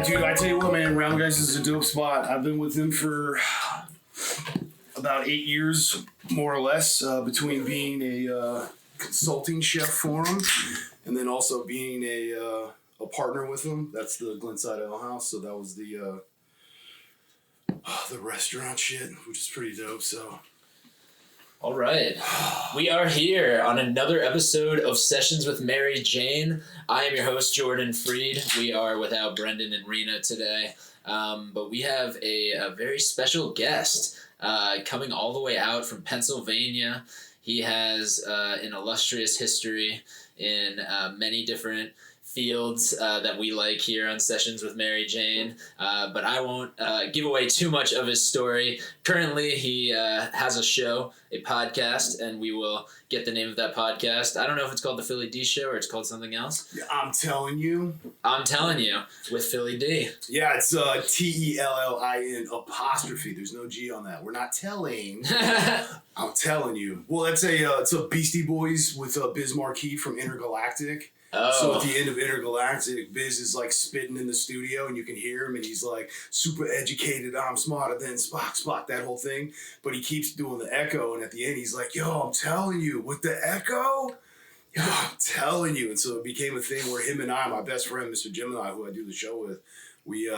Yeah, dude, I tell you what, man, Round Guys is a dope spot. I've been with him for about 8 years, more or less, between being a consulting chef for him and then also being a partner with him. That's the Glenside Ale House, so that was the restaurant shit, which is pretty dope, so... All right. We are here on another episode of Sessions with Mary Jane. I am your host, Jordan Freed. We are without Brendan and Reena today, but we have a very special guest coming all the way out from Pennsylvania. He has an illustrious history in many different fields that we like here on Sessions with Mary Jane, but I won't give away too much of his story. Currently, he has a show, a podcast, and we will get the name of that podcast. I don't know if it's called The Philly D Show or it's called something else. I'm telling you. I'm telling you, with Philly D. Yeah, it's Tellin apostrophe. There's no G on that. We're not telling. I'm telling you. Well, it's a Beastie Boys with Biz Markie from Intergalactic. Oh. So at the end of Intergalactic, Biz is like spitting in the studio and you can hear him and he's like super educated, I'm smarter than Spock, that whole thing. But he keeps doing the echo and at the end he's like, yo, I'm telling you, with the echo, yo, I'm telling you. And so it became a thing where him and I, my best friend, Mr. Jim and I, who I do the show with, we,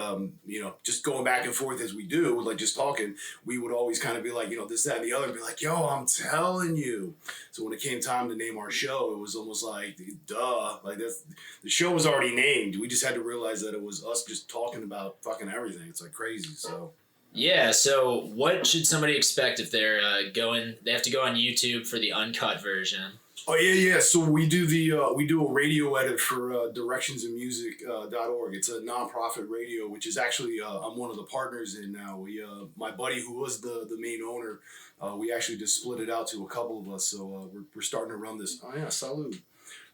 just going back and forth as we do, like just talking, we would always kind of be like, this, that, and the other, and be like, yo, I'm telling you. So when it came time to name our show, it was almost like, duh, like the show was already named. We just had to realize that it was us just talking about fucking everything. It's like crazy, so. Yeah, so what should somebody expect if they're they have to go on YouTube for the uncut version? Oh yeah. So we do a radio edit for directionsandmusic.org. It's a nonprofit radio, which is actually I'm one of the partners in now. We my buddy who was the main owner, we actually just split it out to a couple of us. So we're starting to run this. Oh yeah, salute.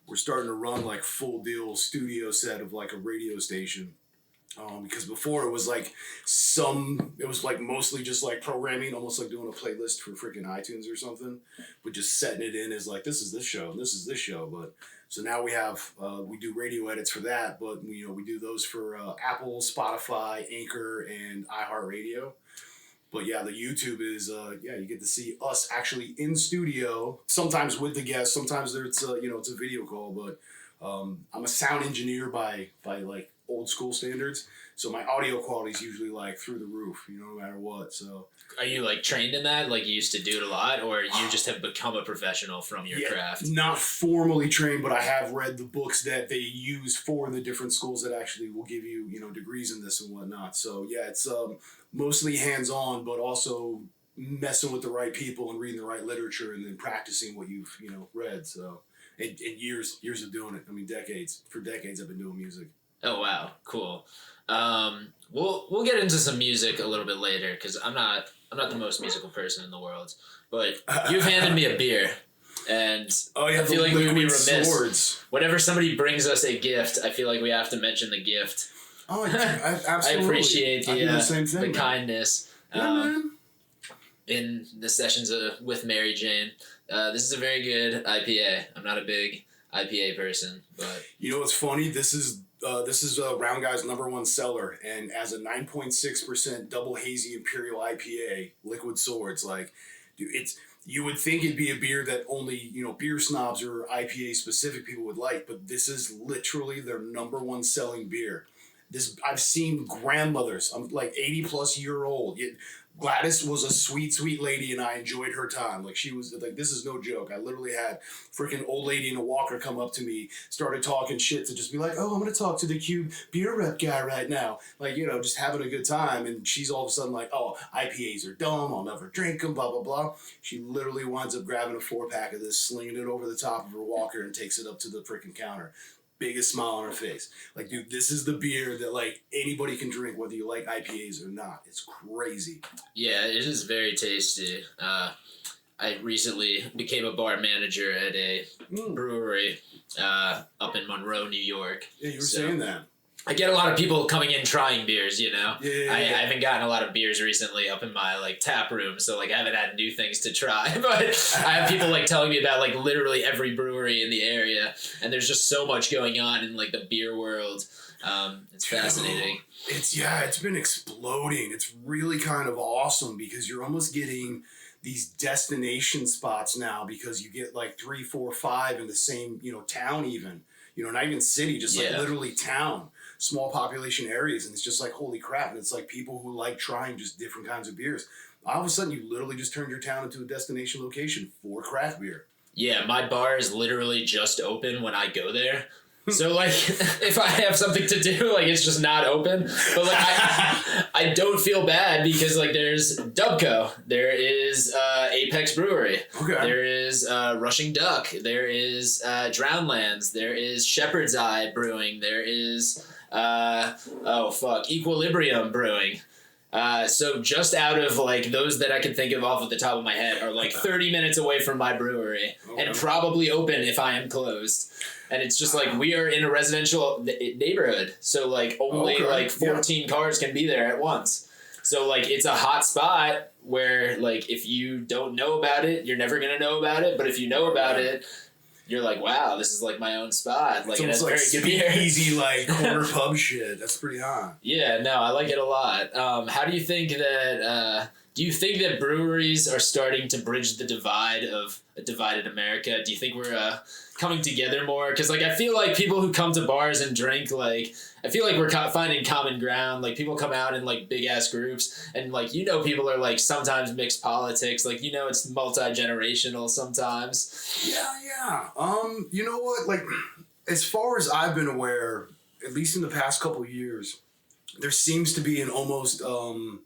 We're starting to run like full deal studio set of like a radio station. Because before it was like mostly just like programming, almost like doing a playlist for freaking iTunes or something, but just setting it in as like, this is this show and this is this show. But so now we have, we do radio edits for that, but we do those for Apple, Spotify, Anchor, and iHeartRadio. But yeah, the YouTube is, you get to see us actually in studio, sometimes with the guests, sometimes it's a video call, but I'm a sound engineer by like old school standards, so my audio quality is usually like through the roof, no matter what. So are you like trained in that, like you used to do it a lot, or you just have become a professional from your craft? Not formally trained, but I have read the books that they use for the different schools that actually will give you degrees in this and whatnot. So yeah, it's mostly hands-on, but also messing with the right people and reading the right literature and then practicing what you've read. So and years of doing it. I mean, decades I've been doing music. Oh wow, cool. We'll get into some music a little bit later because I'm not the most musical person in the world, but you've handed me a beer, and I feel like we would be remiss. Swords. Whenever somebody brings us a gift, I feel like we have to mention the gift. Oh, absolutely. I appreciate the same thing, the kindness. Man. In the Sessions with Mary Jane, this is a very good IPA. I'm not a big IPA person, but what's funny? This is Round Guy's #1 seller, and as a 9.6% double hazy imperial IPA, Liquid Swords, like, dude, you would think it'd be a beer that only beer snobs or IPA specific people would like, but this is literally their #1 selling beer. I've seen grandmothers. I'm like 80-plus-year-old. Gladys was a sweet, sweet lady, and I enjoyed her time. Like, she was like, this is no joke. I literally had freaking old lady in a walker come up to me, started talking shit to just be like, oh, I'm going to talk to the Cube beer rep guy right now. Like, just having a good time. And she's all of a sudden like, oh, IPAs are dumb. I'll never drink them, blah, blah, blah. She literally winds up grabbing a 4-pack of this, slinging it over the top of her walker, and takes it up to the freaking counter. Biggest smile on her face. Like, dude, this is the beer that like anybody can drink, whether you like IPAs or not. It's crazy. Yeah, it is very tasty. I recently became a bar manager at a brewery up in Monroe, New York. Yeah, you were saying that. I get a lot of people coming in trying beers, Yeah. I haven't gotten a lot of beers recently up in my like tap room, so like I haven't had new things to try. But I have people like telling me about like literally every brewery in the area, and there's just so much going on in like the beer world. It's fascinating. It's been exploding. It's really kind of awesome because you're almost getting these destination spots now because you get like 3, 4, 5 in the same, town even, not even city, just like literally town, small population areas. And it's just like, holy crap. And it's like people who like trying just different kinds of beers. All of a sudden you literally just turned your town into a destination location for craft beer. Yeah, my bar is literally just open when I go there. So, like, if I have something to do, like, it's just not open. But, like, I don't feel bad because, like, there's Dubco. There is Apex Brewery. Okay. There is Rushing Duck. There is Drownlands. There is Shepherd's Eye Brewing. There is, Equilibrium Brewing. So just out of like those that I can think of off of the top of my head are like 30 minutes away from my brewery and probably open if I am closed. And it's just like we are in a residential neighborhood. So like only like 14 cars can be there at once. So like it's a hot spot where like if you don't know about it, you're never going to know about it. But if you know about it, you're like, wow, this is like my own spot. Like, it's it has like very good beer. Easy, like corner pub shit. That's pretty hot. Yeah, no, I like it a lot. How do you think that? Do you think that breweries are starting to bridge the divide of a divided America? Do you think we're coming together more? Because like I feel like people who come to bars and drink, like I feel like we're finding common ground. Like people come out in like big ass groups, and like people are like sometimes mixed politics. Like it's multi-generational sometimes. Yeah. You know what? Like as far as I've been aware, at least in the past couple of years, there seems to be an almost 50-50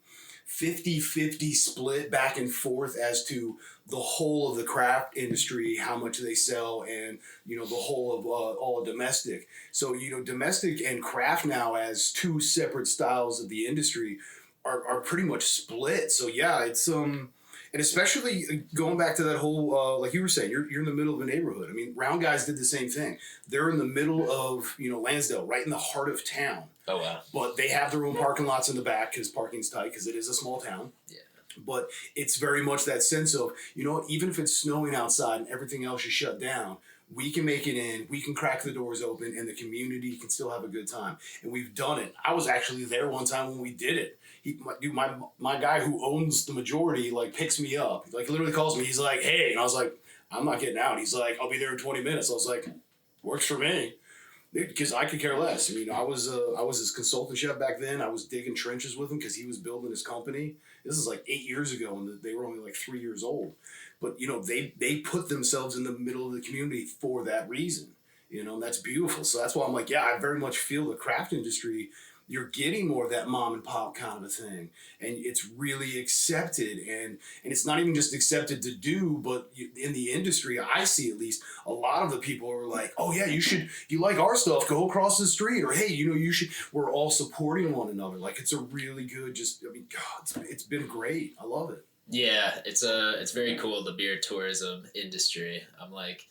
split back and forth as to the whole of the craft industry, how much they sell, and the whole of all domestic. So domestic and craft now as two separate styles of the industry are pretty much split. So yeah, it's and especially going back to that whole like you were saying, you're in the middle of a neighborhood. I mean, Round Guys did the same thing. They're in the middle of Lansdale, right in the heart of town. Oh wow! But they have their own parking lots in the back because parking's tight because it is a small town. Yeah. But it's very much that sense of even if it's snowing outside and everything else is shut down, we can make it in, we can crack the doors open, and the community can still have a good time. And we've done it. I was actually there one time when we did it. My guy who owns the majority like picks me up, like literally calls me. He's like, "Hey," and I was like, "I'm not getting out." He's like, "I'll be there in 20 minutes." I was like, "Works for me." Because I could care less. I mean, I was his consultant chef back then. I was digging trenches with him because he was building his company. This is like 8 years ago, and they were only like 3 years old. But they put themselves in the middle of the community for that reason. And that's beautiful. So that's why I'm like, yeah, I very much feel the craft industry. You're getting more of that mom and pop kind of a thing, and it's really accepted, and it's not even just accepted to do, but in the industry, I see at least a lot of the people are like, oh yeah, you like our stuff, go across the street, or hey, you should. We're all supporting one another. Like it's a really good. God, it's been great. I love it. Yeah, it's very cool, the beer tourism industry. I'm like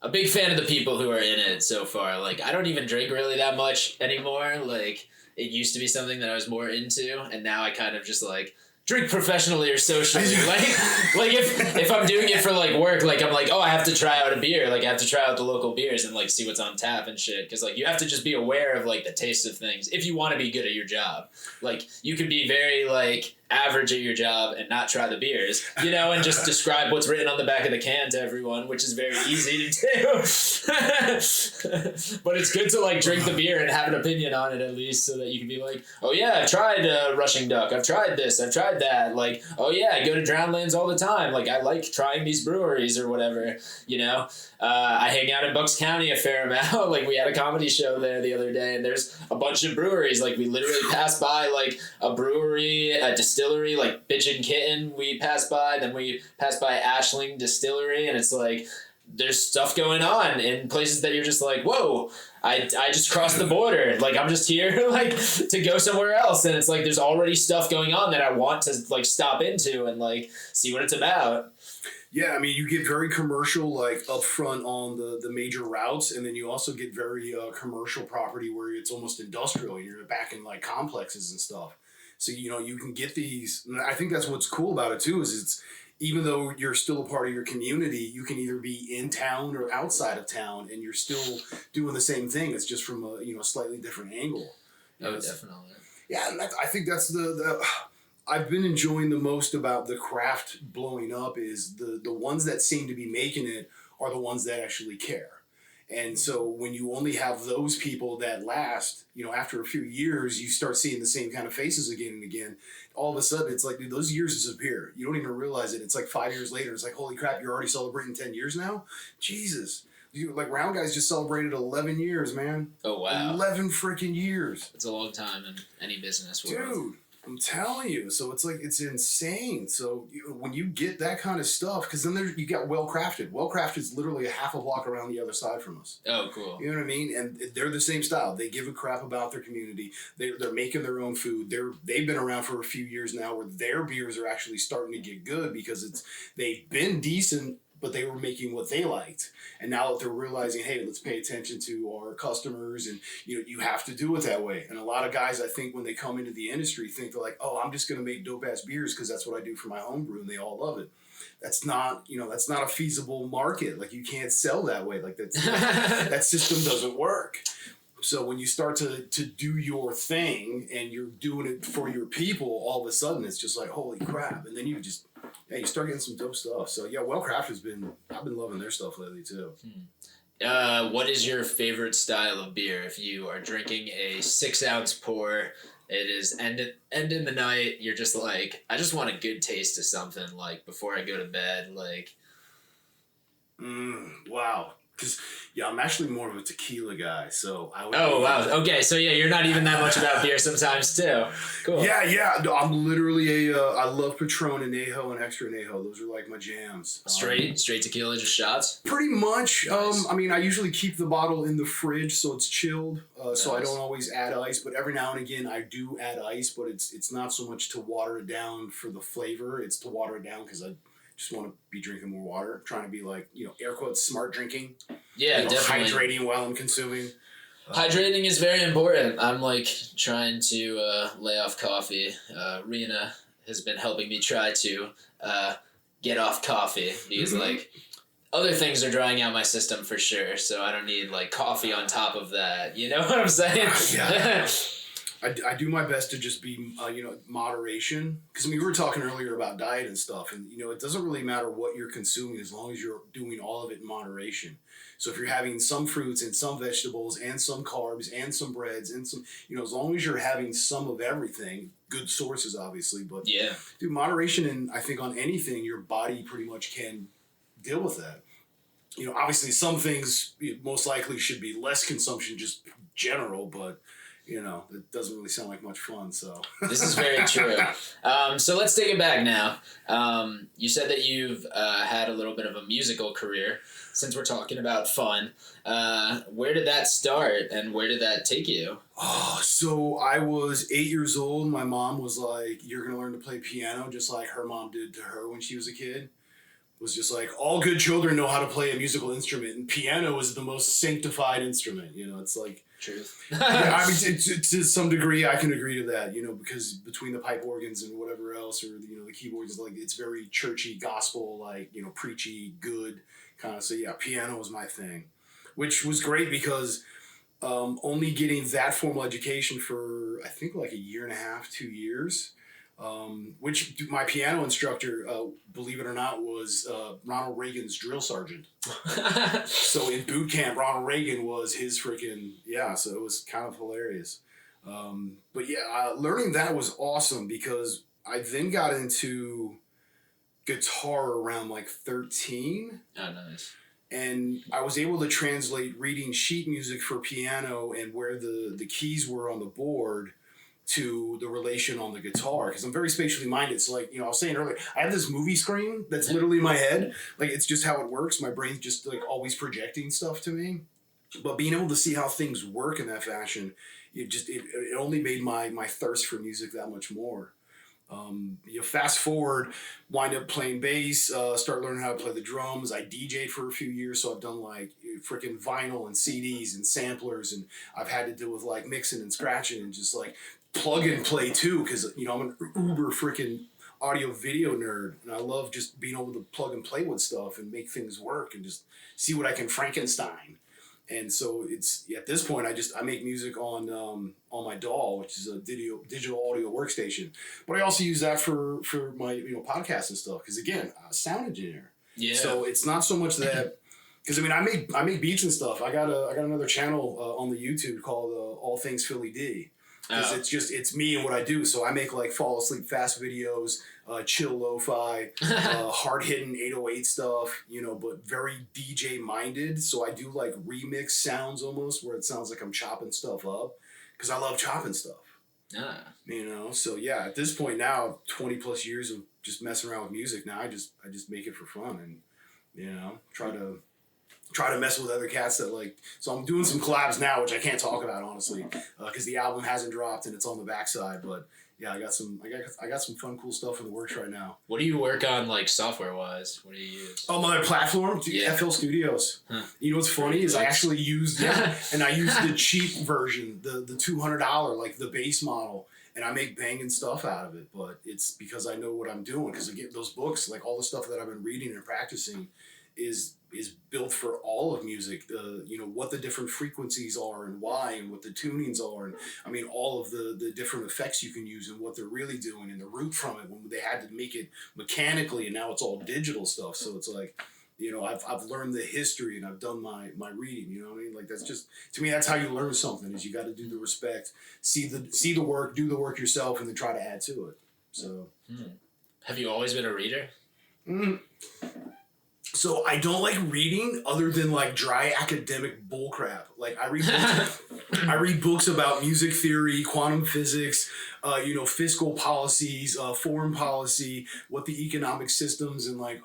a big fan of the people who are in it so far. Like I don't even drink really that much anymore. Like it used to be something that I was more into, and now I kind of just like drink professionally or socially. like if I'm doing it for like work, like I'm like, oh, I have to try out a beer. Like I have to try out the local beers and like see what's on tap and shit. Because like you have to just be aware of like the taste of things if you want to be good at your job. Like you could be very like average at your job and not try the beers, and just describe what's written on the back of the can to everyone, which is very easy to do. But it's good to like drink the beer and have an opinion on it at least, so that you can be like, oh yeah, I've tried Rushing Duck, I've tried this, I've tried that. Like, oh yeah, I go to Drownlands all the time. Like I like trying these breweries or whatever. I hang out in Bucks County a fair amount. Like we had a comedy show there the other day, and there's a bunch of breweries. Like we literally passed by like a brewery, a distillery, like Bitch and Kitten we passed by. Then we passed by Ashling Distillery, and it's like there's stuff going on in places that you're just like, whoa, I just crossed the border. Like I'm just here like to go somewhere else, and it's like there's already stuff going on that I want to like stop into and like see what it's about. Yeah, I mean, you get very commercial, like, up front on the major routes, and then you also get very commercial property where it's almost industrial. You're back in, like, complexes and stuff. So, you can get these. And I think that's what's cool about it, too, is even though you're still a part of your community, you can either be in town or outside of town, and you're still doing the same thing. It's just from a slightly different angle. Oh, definitely. Yeah, and I think that's the I've been enjoying the most about the craft blowing up is the ones that seem to be making it are the ones that actually care. And so when you only have those people that last, after a few years, you start seeing the same kind of faces again and again. All of a sudden, it's like, dude, those years disappear. You don't even realize it. It's like 5 years later. It's like, holy crap, you're already celebrating 10 years now? Jesus. Round Guys just celebrated 11 years, man. Oh, wow. 11 freaking years. It's a long time in any business world. Dude. I'm telling you. So it's like, it's insane. So when you get that kind of stuff, because then you got Well Crafted. Well Crafted is literally a half a block around the other side from us. Oh, cool. You know what I mean? And they're the same style. They give a crap about their community. They're making their own food. They've been around for a few years now where their beers are actually starting to get good because they've been decent, but they were making what they liked. And now that they're realizing, hey, let's pay attention to our customers, and you have to do it that way. And a lot of guys, I think, when they come into the industry, think they're like, oh, I'm just going to make dope ass beers because that's what I do for my homebrew, and they all love it. That's not a feasible market. Like, you can't sell that way. Like that system doesn't work. So when you start to do your thing and you're doing it for your people, all of a sudden it's just like, holy crap. And then you start getting some dope stuff. So yeah, Well Craft I've been loving their stuff lately too. What is your favorite style of beer? If you are drinking a 6-ounce pour, it is end in the night, you're just like, I just want a good taste of something, like before I go to bed, like. Wow. Because, I'm actually more of a tequila guy, so I would... Oh, wow. Okay, so yeah, you're not even that much about beer sometimes, too. Cool. Yeah. No, I'm literally I love Patron Añejo and Extra Añejo. Those are like my jams. Straight tequila, just shots? Pretty much. Nice. I usually keep the bottle in the fridge so it's chilled, so I Nice. don't always add ice, but every now and again I do add ice, but it's not so much to water it down for the flavor, it's to water it down because I just want to be drinking more water, trying to be like, air quotes, smart drinking. Yeah, definitely. Hydrating while I'm consuming. Hydrating is very important. I'm like trying to lay off coffee. Reena has been helping me try to get off coffee because like other things are drying out my system for sure. So I don't need like coffee on top of that. You know what I'm saying? Yeah. I do my best to just be, moderation. Because we were talking earlier about diet and stuff, and it doesn't really matter what you're consuming as long as you're doing all of it in moderation. So if you're having some fruits and some vegetables and some carbs and some breads and some, as long as you're having some of everything, good sources obviously, but yeah, dude, moderation, and I think on anything, your body pretty much can deal with that. Obviously some things most likely should be less consumption, just general, but. It doesn't really sound like much fun, so. This is very true. So let's take it back now. You said that you've had a little bit of a musical career. Since we're talking about fun, where did that start and where did that take you? Oh, so I was 8 years old. My mom was like, you're going to learn to play piano just like her mom did to her when she was a kid. Was just like, all good children know how to play a musical instrument, and piano is the most sanctified instrument. It's like... Truth. Yeah, to some degree, I can agree to that, because between the pipe organs and whatever else, or, the keyboards, like, it's very churchy, gospel, like, preachy, good kind of. So, yeah, piano was my thing, which was great because only getting that formal education for, I think, like a year and a half, 2 years, which my piano instructor, believe it or not, was Ronald Reagan's drill sergeant. So in boot camp, Ronald Reagan was his freaking, so it was kind of hilarious. But yeah, learning that was awesome because I then got into guitar around like 13. Oh, nice. And I was able to translate reading sheet music for piano and where the keys were on the board to the relation on the guitar, because I'm very spatially minded. So like, I was saying earlier, I have this movie screen that's literally in my head. Like, it's just how it works. My brain's just like always projecting stuff to me. But being able to see how things work in that fashion, it only made my thirst for music that much more. You fast forward, wind up playing bass, start learning how to play the drums. I DJ'd for a few years, so I've done like freaking vinyl and CDs and samplers, and I've had to deal with like mixing and scratching and just like plug and play too, because I'm an uber freaking audio video nerd, and I love just being able to plug and play with stuff and make things work and just see what I can Frankenstein. And so it's at this point I make music on my DAW, which is a digital audio workstation. But I also use that for my podcasts and stuff because again, I'm a sound engineer. Yeah. So it's not so much that because I make beats and stuff. I got another channel on the YouTube called All Things Philly D. Because it's me and what I do. So I make like fall asleep fast videos, chill lo-fi, hard hitting 808 stuff, but very DJ minded. So I do like remix sounds almost where it sounds like I'm chopping stuff up because I love chopping stuff. So yeah, at this point now, 20 plus years of just messing around with music. Now I just make it for fun and try to mess with other cats that like. So I'm doing some collabs now, which I can't talk about honestly, because the album hasn't dropped and it's on the backside. But yeah, I got some fun, cool stuff in the works right now. What do you work on, like software wise? What do you use? Oh, my platform, FL Studios. Huh. You know what's funny is I actually used and I used the cheap version, the $200 like the base model. And I make banging stuff out of it, but it's because I know what I'm doing. Because I get those books, like all the stuff that I've been reading and practicing, is built for all of music. What the different frequencies are and why, and what the tunings are, and all of the different effects you can use and what they're really doing and the root from it when they had to make it mechanically and now it's all digital stuff. So it's like, I've learned the history and I've done my reading. You know what I mean? Like that's just to me that's how you learn something is you got to do the respect, see the work, do the work yourself, and then try to add to it. So, have you always been a reader? So I don't like reading other than like dry academic bullcrap. Like I read books about music theory, quantum physics, fiscal policies, foreign policy, what the economic systems and like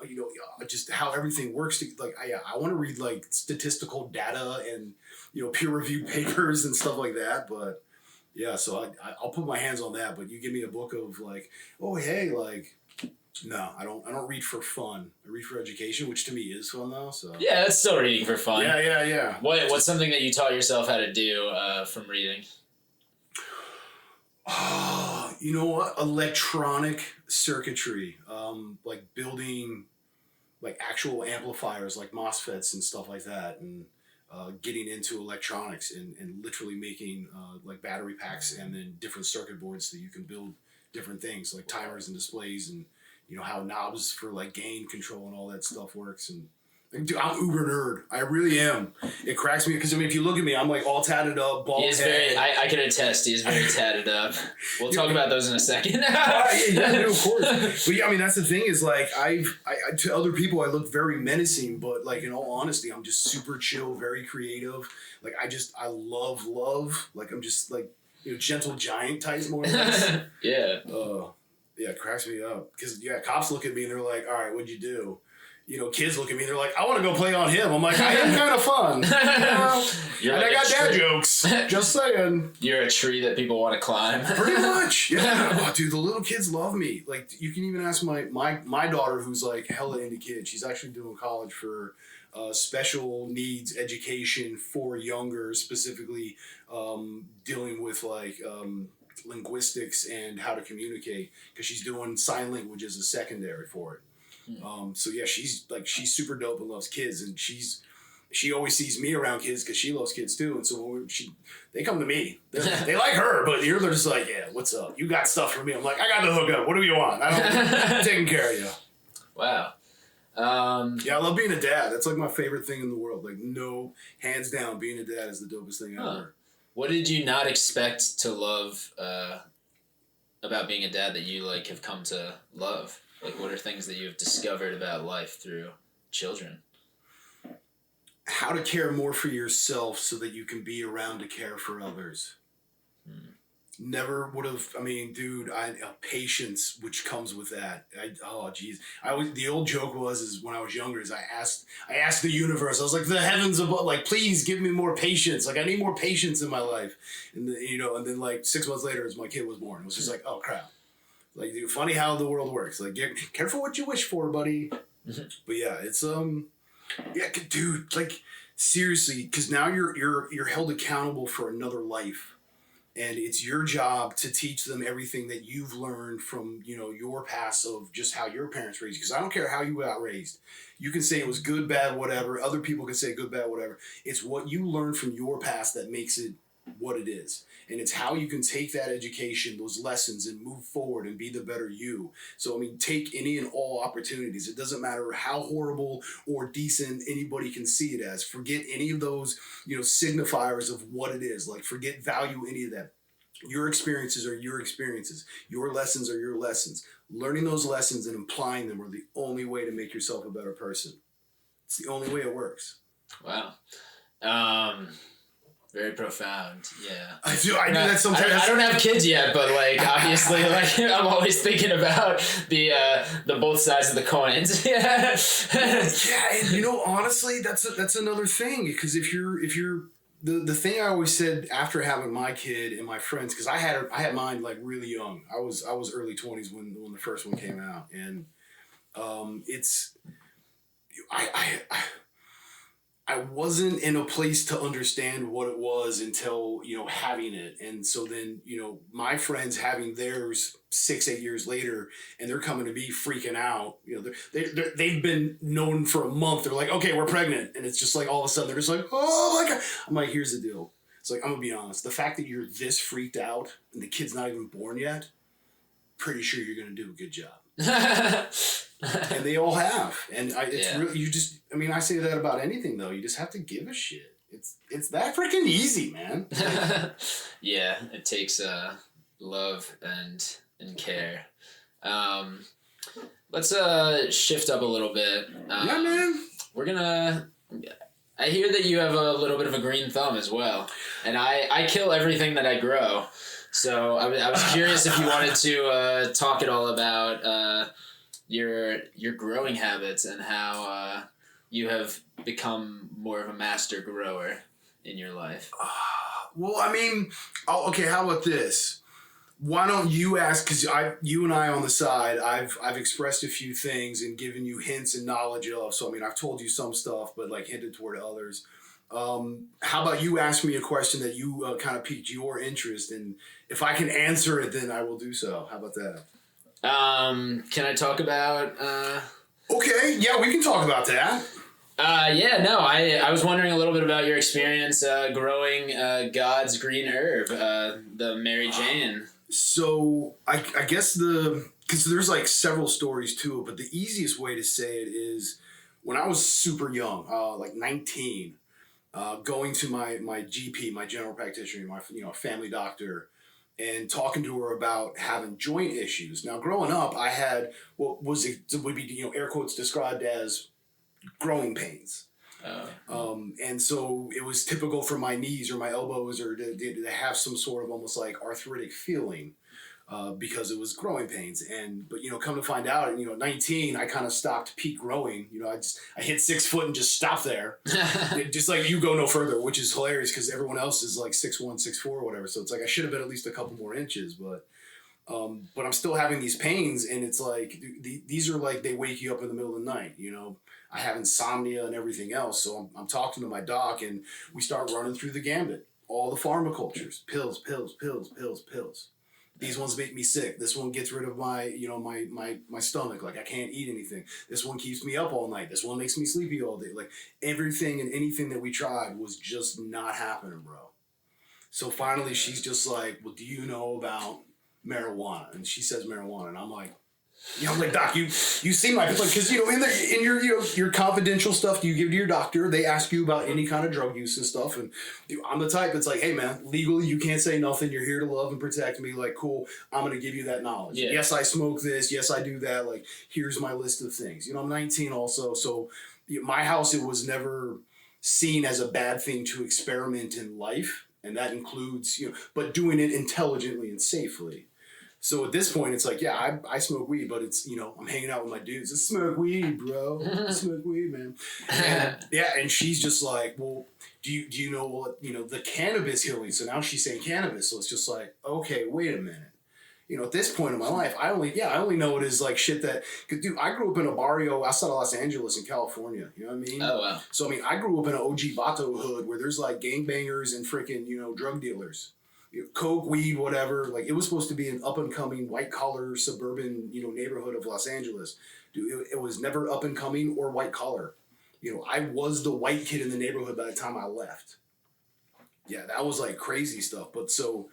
just how everything works. I want to read like statistical data and peer reviewed papers and stuff like that. But yeah, so I'll put my hands on that. But you give me a book of like, oh hey, like. No, I don't read for fun. I read for education, which to me is fun though. So yeah, that's still reading for fun. Yeah. What's something that you taught yourself how to do from reading? You know what? Electronic circuitry, like building like actual amplifiers, like MOSFETs and stuff like that, and getting into electronics and literally making like battery packs and then different circuit boards so you can build different things like timers and displays and. How knobs for like gain control and all that stuff works. And dude, I'm uber nerd. I really am. It cracks me because if you look at me, I'm like all tatted up, bald head. I can attest. He's very tatted up. We'll talk about those in a second. Yeah, of course. But yeah, that's the thing is like I to other people I look very menacing, but like in all honesty, I'm just super chill, very creative. Like I love. Like I'm just like gentle giant type more or less. Yeah. Yeah, it cracks me up because cops look at me and they're like, "All right, what'd you do?" Kids look at me and they're like, "I want to go play on him." I'm like, "I am kind of fun." I got dad jokes. Just saying. You're a tree that people want to climb. Pretty much. Yeah. Oh, dude, the little kids love me. Like you can even ask my daughter who's like hella into kids. She's actually doing college for special needs education for younger, specifically dealing with like. Linguistics and how to communicate because she's doing sign language as a secondary for it. So yeah, she's super dope and loves kids, and she always sees me around kids because she loves kids too. And so when they come to me, they like her, but they're just like, yeah, what's up? You got stuff for me? I'm like, I got the hookup. What do you want? I'm taking care of you. Wow. Yeah, I love being a dad. That's like my favorite thing in the world. Like, no, hands down, being a dad is the dopest thing ever. What did you not expect to love about being a dad that you like have come to love? Like, what are things that you've discovered about life through children? How to care more for yourself so that you can be around to care for others. Never would have. Dude, patience which comes with that. The old joke is when I was younger is I asked the universe. I was like, the heavens above, like, please give me more patience. Like I need more patience in my life. And and then like 6 months later, as my kid was born, it was just like, oh crap. Like, dude, funny how the world works. Like, careful what you wish for, buddy. But yeah, it's dude, like seriously, because now you're held accountable for another life. And it's your job to teach them everything that you've learned from, your past of just how your parents raised you. Because I don't care how you got raised. You can say it was good, bad, whatever. Other people can say good, bad, whatever. It's what you learned from your past that makes it what it is. And it's how you can take that education, those lessons, and move forward and be the better you. So, take any and all opportunities. It doesn't matter how horrible or decent anybody can see it as. Forget any of those, signifiers of what it is. Like, forget value any of that. Your experiences are your experiences. Your lessons are your lessons. Learning those lessons and applying them are the only way to make yourself a better person. It's the only way it works. Wow. Very profound. Yeah. I do that sometimes. I don't have kids yet, but obviously, I'm always thinking about the both sides of the coins. Yeah. And honestly, that's another thing, because if you're the thing I always said after having my kid and my friends, because I had mine really young. I was early 20s when the first one came out, and I wasn't in a place to understand what it was until, having it. And so then, my friends having theirs 6-8 years later, and they're coming to me freaking out. They've been known for a month. They're like, okay, we're pregnant. And it's just like, all of a sudden, they're just like, oh my God. I'm like, here's the deal. It's like, I'm going to be honest. The fact that you're this freaked out and the kid's not even born yet, pretty sure you're going to do a good job. And they all have. And really, I say that about anything, though. You just have to give a shit. It's that freaking easy, man. Yeah, it takes love and care. Let's shift up a little bit. Yeah, man. I hear that you have a little bit of a green thumb as well. And I kill everything that I grow. So I was curious if you wanted to talk at all about your growing habits and how you have become more of a master grower in your life. Okay, how about this? Why don't you ask, because you and I on the side, I've expressed a few things and given you hints and knowledge of, so I've told you some stuff, but hinted toward others. How about you ask me a question that you kind of piqued your interest, and if I can answer it, then I will do so. How about that? Can I talk about Okay, yeah, we can talk about that. I was wondering a little bit about your experience growing God's green herb, the Mary Jane. So I guess because there's several stories to it, but the easiest way to say it is when I was super young, 19, going to my GP, my general practitioner, my family doctor, and talking to her about having joint issues. Now, growing up, I had what would be air quotes described as growing pains. And so it was typical for my knees or my elbows or to have some sort of almost arthritic feeling because it was growing pains. But come to find out, 19, I kind of stopped peak growing. I hit 6 foot and just stopped there. Just you go no further, which is hilarious because everyone else is 6'1", 6'4", or whatever. So it's I should have been at least a couple more inches, but I'm still having these pains, and it's these are they wake you up in the middle of the night. I have insomnia and everything else. So I'm talking to my doc, and we start running through the gambit. All the pharmacultures, pills. These ones make me sick. This one gets rid of my stomach. I can't eat anything. This one keeps me up all night. This one makes me sleepy all day. Everything and anything that we tried was just not happening, bro. So finally she's just well, do you know about marijuana? And she says marijuana. And I'm like, Doc, you see my, because in your confidential stuff you give to your doctor, they ask you about any kind of drug use and stuff, and I'm the type that's hey man, legally you can't say nothing. You're here to love and protect me. Cool, I'm gonna give you that knowledge. Yeah. Yes, I smoke this. Yes, I do that. Here's my list of things. I'm 19 also, so my house, it was never seen as a bad thing to experiment in life, and that includes but doing it intelligently and safely. So at this point, it's I smoke weed, but it's, I'm hanging out with my dudes. Let's smoke weed, bro. Smoke weed, man. And she's just well, do you know what, the cannabis healing? So now she's saying cannabis. So it's just okay, wait a minute. At this point in my life, I only know it is shit that, cause dude, I grew up in a barrio outside of Los Angeles in California. You know what I mean? Oh, wow. So, I grew up in an OG Vato hood where there's gangbangers and freaking, drug dealers. coke, weed, whatever. Like it was supposed to be an up and coming white collar suburban, neighborhood of Los Angeles. Dude, it was never up and coming or white collar. I was the white kid in the neighborhood by the time I left. Yeah, that was like crazy stuff. But so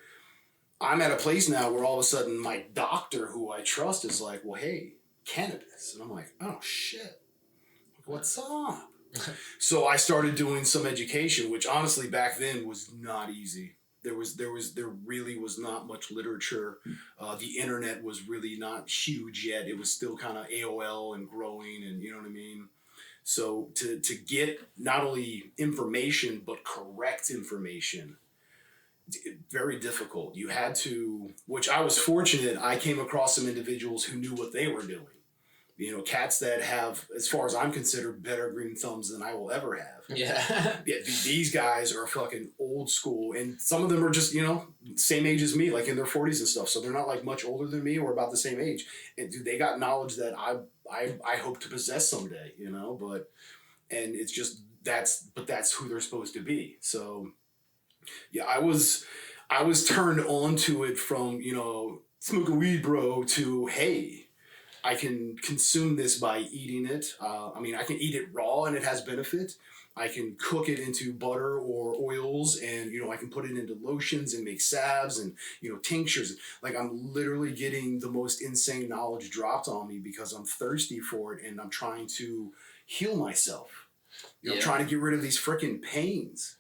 I'm at a place now where all of a sudden my doctor, who I trust, is like, well, hey, cannabis. And I'm like, oh shit, what's up? So I started doing some education, which honestly back then was not easy. There really was not much literature. The internet was really not huge yet. It was still kind of AOL and growing, and you know what I mean? So to get not only information, but correct information, very difficult. You had to, which I was fortunate, I came across some individuals who knew what they were doing. Cats that have, as far as I'm considered, better green thumbs than I will ever have. Yeah. Yeah, these guys are fucking old school, and some of them are just, same age as me, like in their 40s and stuff. So they're not like much older than me or about the same age. And dude, they got knowledge that I hope to possess someday, and it's just, that's who they're supposed to be. So yeah, I was turned on to it from, smoke a weed, bro, to, hey, I can consume this by eating it. I can eat it raw and it has benefit. I can cook it into butter or oils, and I can put it into lotions and make salves and tinctures. Like I'm literally getting the most insane knowledge dropped on me because I'm thirsty for it and I'm trying to heal myself. I'm trying to get rid of these freaking pains.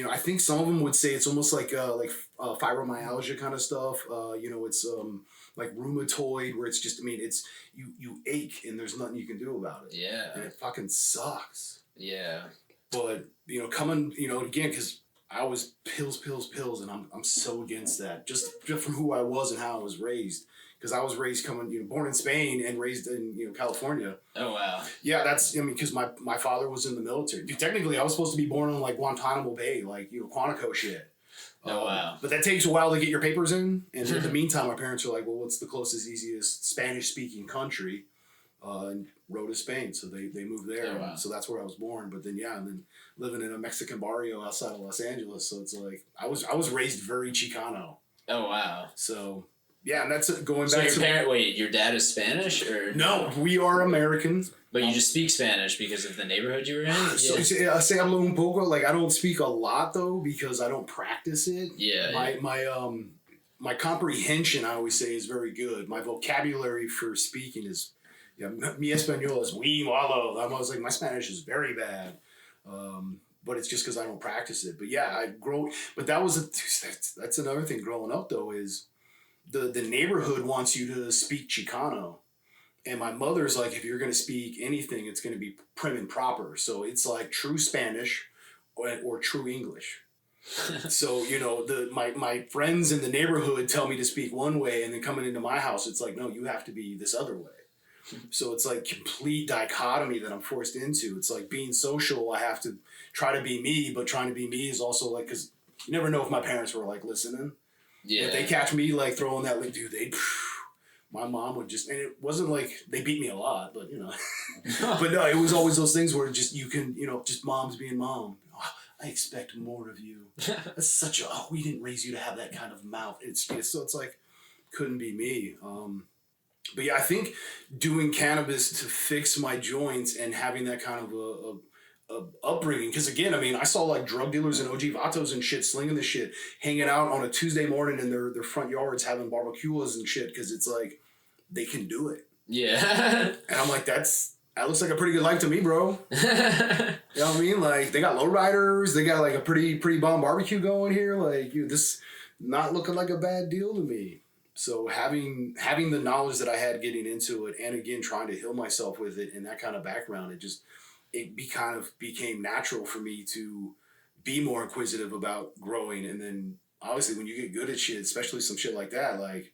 I think some of them would say it's almost like fibromyalgia kind of stuff. It's like rheumatoid, where it's just, it's you ache and there's nothing you can do about it. Yeah. And it fucking sucks. Yeah. But coming, again, because I was pills, and I'm so against that. Just from who I was and how I was raised. Because I was raised born in Spain and raised in, California. Oh, wow. Yeah, that's, because my father was in the military. Dude, technically, I was supposed to be born in, like, Guantanamo Bay, like, Quantico shit. Oh, wow. But that takes a while to get your papers in. And in the meantime, my parents were like, well, what's the closest, easiest Spanish-speaking country? And Rota, Spain. So they moved there. Oh, wow. So that's where I was born. But then, and then living in a Mexican barrio outside of Los Angeles. So it's like, I was raised very Chicano. Oh, wow. So... yeah, and that's going so back to... wait, your dad is Spanish? Or No, we are Americans. But you just speak Spanish because of the neighborhood you were in? So, se hablo un poco. Like, I don't speak a lot, though, because I don't practice it. Yeah. My comprehension, I always say, is very good. My vocabulary for speaking is... yeah, mi español es muy malo. I was like, my Spanish is very bad. But it's just because I don't practice it. But yeah, But that was... that's another thing growing up, though, is... The neighborhood wants you to speak Chicano. And my mother's like, if you're going to speak anything, it's going to be prim and proper. So it's like true Spanish or true English. So, my friends in the neighborhood tell me to speak one way, and then coming into my house, it's like, no, you have to be this other way. So it's like complete dichotomy that I'm forced into. It's like being social, I have to try to be me, but trying to be me is also like, because you never know if my parents were like listening. Yeah. If they catch me like throwing that, like, dude, my mom would just, and it wasn't like they beat me a lot, but but no, it was always those things where just you can, just mom's being mom. Oh, I expect more of you. That's we didn't raise you to have that kind of mouth. So it's like, couldn't be me. But yeah, I think doing cannabis to fix my joints and having that kind of a upbringing, because again, I saw like drug dealers and OG vatos and shit slinging this shit, hanging out on a Tuesday morning in their front yards having barbecues and shit, because it's like they can do it. Yeah. And I'm like, that looks like a pretty good life to me, bro. You know what I mean? Like, they got lowriders, they got like a pretty bomb barbecue going here. Like, this not looking like a bad deal to me. So having the knowledge that I had getting into it, and again trying to heal myself with it and that kind of background, it became natural for me to be more inquisitive about growing. And then obviously when you get good at shit, especially some shit like that, like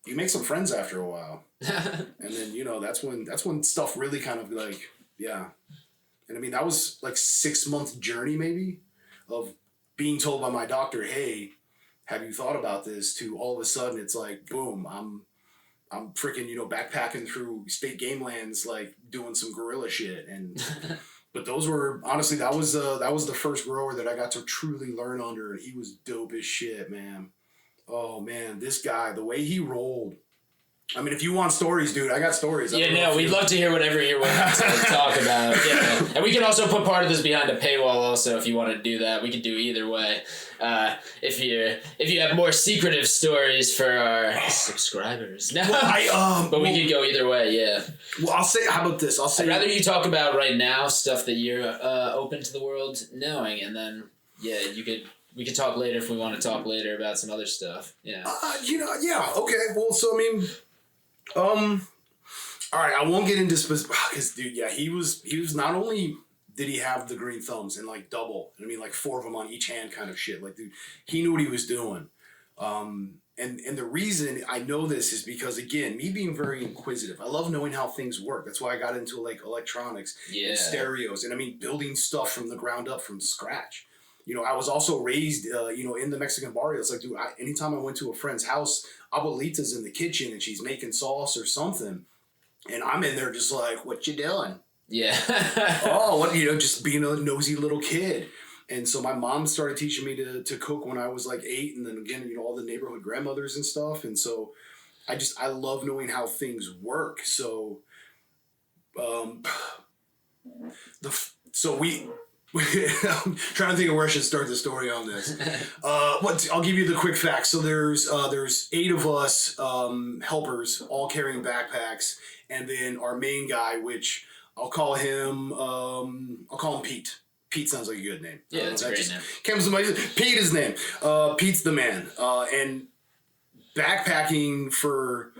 you make some friends after a while. And then, that's when stuff really kind of like, yeah. And that was like 6-month journey maybe of being told by my doctor, hey, have you thought about this? To all of a sudden it's like, boom, I'm freaking, backpacking through state game lands, like doing some guerrilla shit. And, but those were, honestly, that was the first grower that I got to truly learn under, and he was dope as shit, man. Oh man, this guy, the way he rolled. I mean, if you want stories, dude, I got stories. Yeah, no, we'd love to hear whatever you're willing to talk about. Yeah. And we can also put part of this behind a paywall also if you want to do that. We can do either way. If you have more secretive stories for our subscribers. No. But we could go either way, yeah. Well, I'll say, how about this? I'd rather you talk about right now stuff that you're open to the world knowing, and then, yeah, we could talk later if we want to talk later about some other stuff. Yeah. Yeah, okay. Well, so, I mean... all right, I won't get into specific, because dude, yeah, he was not only did he have the green thumbs and like double, I mean like 4 of them on each hand kind of shit, like dude, he knew what he was doing. And the reason I know this is because, again, me being very inquisitive, I love knowing how things work. That's why I got into like electronics and stereos, and I mean building stuff from the ground up from scratch. You know, I was also raised, in the Mexican barrio. It's like, dude, anytime I went to a friend's house, Abuelita's in the kitchen and she's making sauce or something. And I'm in there just like, what you doing? Yeah. Just being a nosy little kid. And so my mom started teaching me to cook when I was like 8. And then again, all the neighborhood grandmothers and stuff. And so I love knowing how things work. So, I'm trying to think of where I should start the story on this. I'll give you the quick facts. So there's 8 of us helpers, all carrying backpacks, and then our main guy, which I'll call him Pete. Pete sounds like a good name. Yeah, that's a great name. Pete is his name. Pete's the man. And backpacking for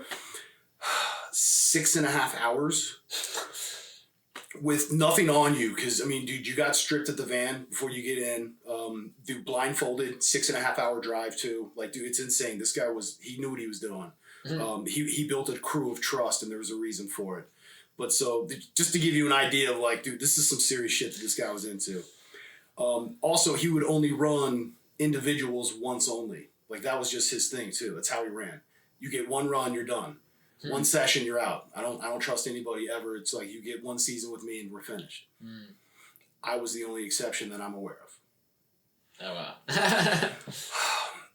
6.5 hours. With nothing on you, because I mean, dude, you got stripped at the van before you get in. Dude, blindfolded, 6.5 hour drive too. Like, dude, it's insane. This guy he knew what he was doing. Mm-hmm. He built a crew of trust, and there was a reason for it. But so, just to give you an idea of like, dude, this is some serious shit that this guy was into. Also, he would only run individuals once only. Like that was just his thing too. That's how he ran. You get one run, you're done. One session, you're out. I don't trust anybody ever. It's like you get one season with me and we're finished. I was the only exception that I'm aware of. Oh, wow.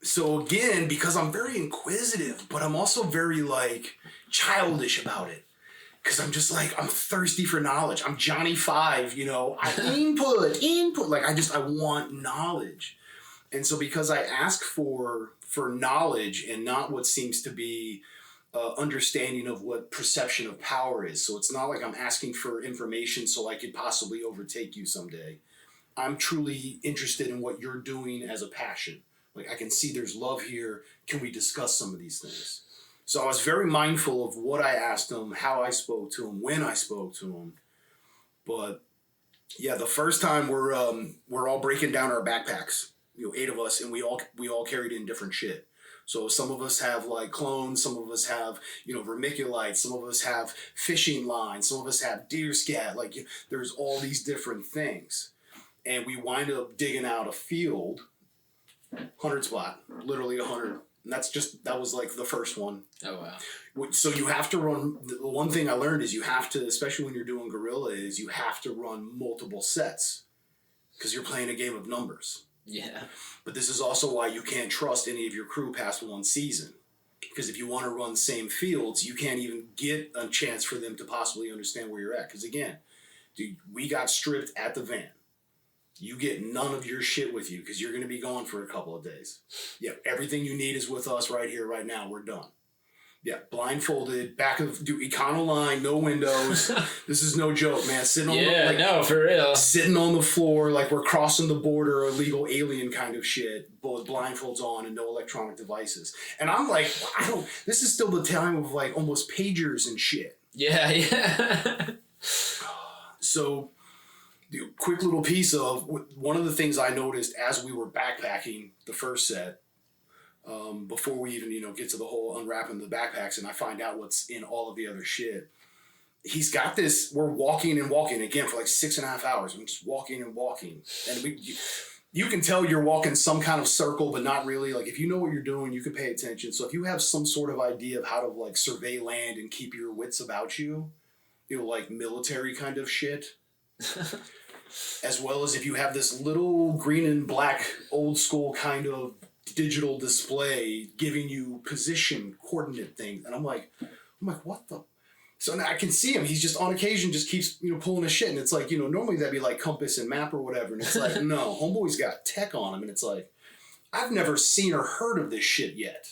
So again, because I'm very inquisitive, but I'm also very like childish about it. Because I'm just like, I'm thirsty for knowledge. I'm Johnny 5, I input. Like I want knowledge. And so because I ask for knowledge and not what seems to be understanding of what perception of power is. So it's not like I'm asking for information so I could possibly overtake you someday. I'm truly interested in what you're doing as a passion. Like I can see there's love here. Can we discuss some of these things? So I was very mindful of what I asked him, how I spoke to him, when I spoke to him. But yeah, the first time we're all breaking down our backpacks, 8 of us, and we all carried in different shit. So some of us have like clones, some of us have, vermiculites, some of us have fishing lines, some of us have deer scat. Like there's all these different things. And we wind up digging out a field, 100 spot, literally 100. And that was like the first one. Oh, wow. So you have to run, the one thing I learned is you have to, especially when you're doing guerrilla, is you have to run multiple sets because you're playing a game of numbers. Yeah. But this is also why you can't trust any of your crew past one season. Because if you want to run same fields, you can't even get a chance for them to possibly understand where you're at. Because again, dude, we got stripped at the van. You get none of your shit with you because you're going to be gone for a couple of days. Yeah, everything you need is with us right here, right now. We're done. Yeah, blindfolded, econo line, no windows. This is no joke, man. For real. Sitting on the floor like we're crossing the border, illegal alien kind of shit, but with blindfolds on and no electronic devices. And I'm like, this is still the time of like almost pagers and shit. Yeah. So, dude, quick little piece of one of the things I noticed as we were backpacking the first set, before we even, get to the whole unwrapping the backpacks and I find out what's in all of the other shit. He's got this, we're walking and walking again for like 6.5 hours. I'm just walking and walking. And you can tell you're walking some kind of circle, but not really. Like if you know what you're doing, you can pay attention. So if you have some sort of idea of how to like survey land and keep your wits about you, like military kind of shit. As well as if you have this little green and black old school kind of digital display giving you position coordinate things, and I'm like, what the? So now I can see him. He's just on occasion just keeps pulling his shit, and it's like normally that'd be like compass and map or whatever, and it's like no, homeboy's got tech on him, and it's like I've never seen or heard of this shit yet.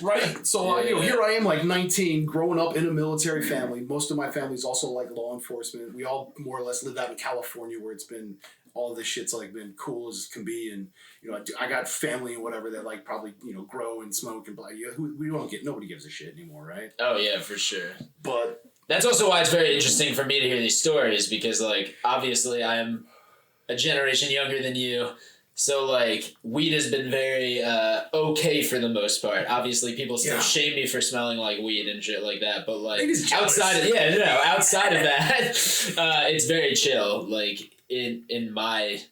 Right? So here I am, like 19, growing up in a military family. Most of my family's also like law enforcement. We all more or less lived out in California, where it's been all of this shit's like been cool as can be, and I got family and whatever that like probably grow and smoke and blah. Nobody gives a shit anymore, right? Oh yeah, for sure. But that's also why it's very interesting for me to hear these stories, because like obviously I am a generation younger than you. So, like, weed has been very okay for the most part. Obviously, people still shame me for smelling like weed and shit like that. But, like, outside of that, it's very chill, like, in my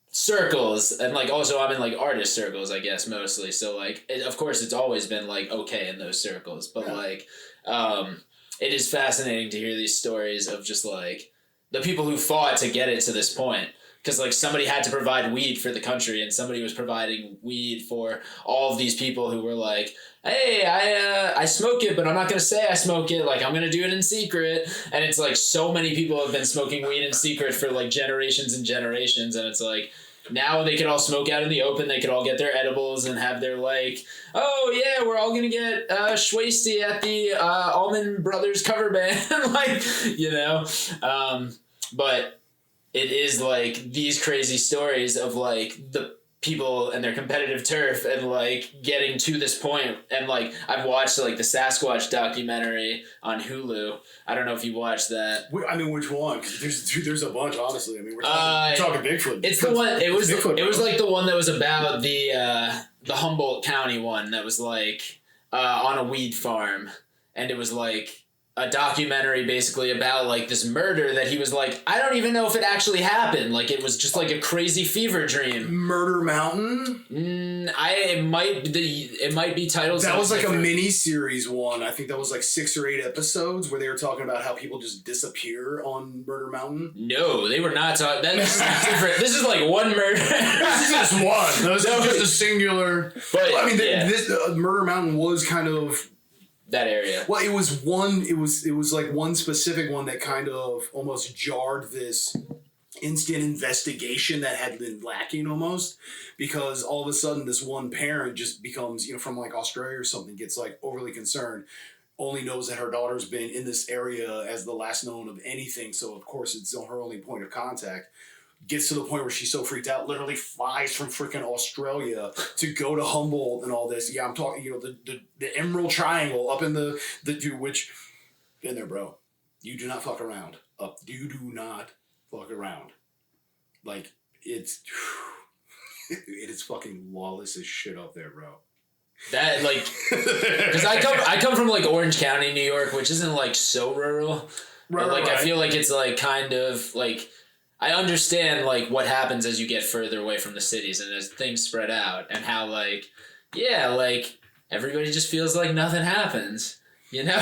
circles. And, like, also I'm in, like, artist circles, I guess, mostly. So, like, of course, it's always been, like, okay in those circles. But, like, it is fascinating to hear these stories of just, like, the people who fought to get it to this point. Because, like, somebody had to provide weed for the country, and somebody was providing weed for all of these people who were like, hey, I smoke it, but I'm not going to say I smoke it. Like, I'm going to do it in secret. And it's like so many people have been smoking weed in secret for, like, generations and generations. And it's like, now they could all smoke out in the open. They could all get their edibles and have their, like, oh, yeah, we're all going to get schwasty at the Allman Brothers cover band. Like, but it is like these crazy stories of like the people and their competitive turf and like getting to this point. And like I've watched like the Sasquatch documentary on Hulu. I don't know if you watched that. I mean, which one? Because there's a bunch, honestly. I mean, we're talking Bigfoot. It's the one. It was like the one that was about the Humboldt County one that was like on a weed farm, and it was like a documentary basically about like this murder that he was like, I don't even know if it actually happened. Like it was just like a crazy fever dream. Murder Mountain? It might be titled. That was like different. A mini series one. I think that was like 6 or 8 episodes where they were talking about how people just disappear on Murder Mountain. No, they were not talking. This is different. This is like one murder. This is just one. This is just a singular. But I mean, this Murder Mountain was kind of that area. Well, it was one. It was like one specific one that kind of almost jarred this instant investigation that had been lacking almost, because all of a sudden this one parent just becomes from like Australia or something, gets like overly concerned, only knows that her daughter's been in this area as the last known of anything, so of course it's her only point of contact. Gets to the point where she's so freaked out, literally flies from freaking Australia to go to Humboldt and all this. Yeah, I'm talking, the Emerald Triangle up in the which, in there, bro. You do not fuck around. You do not fuck around. Like, it is fucking lawless as shit up there, bro. That, like, because I come from, like, Orange County, New York, which isn't, like, so rural. But, like, I feel like it's, like, kind of, like, I understand, like, what happens as you get further away from the cities and as things spread out, and how, like, yeah, like, everybody just feels like nothing happens,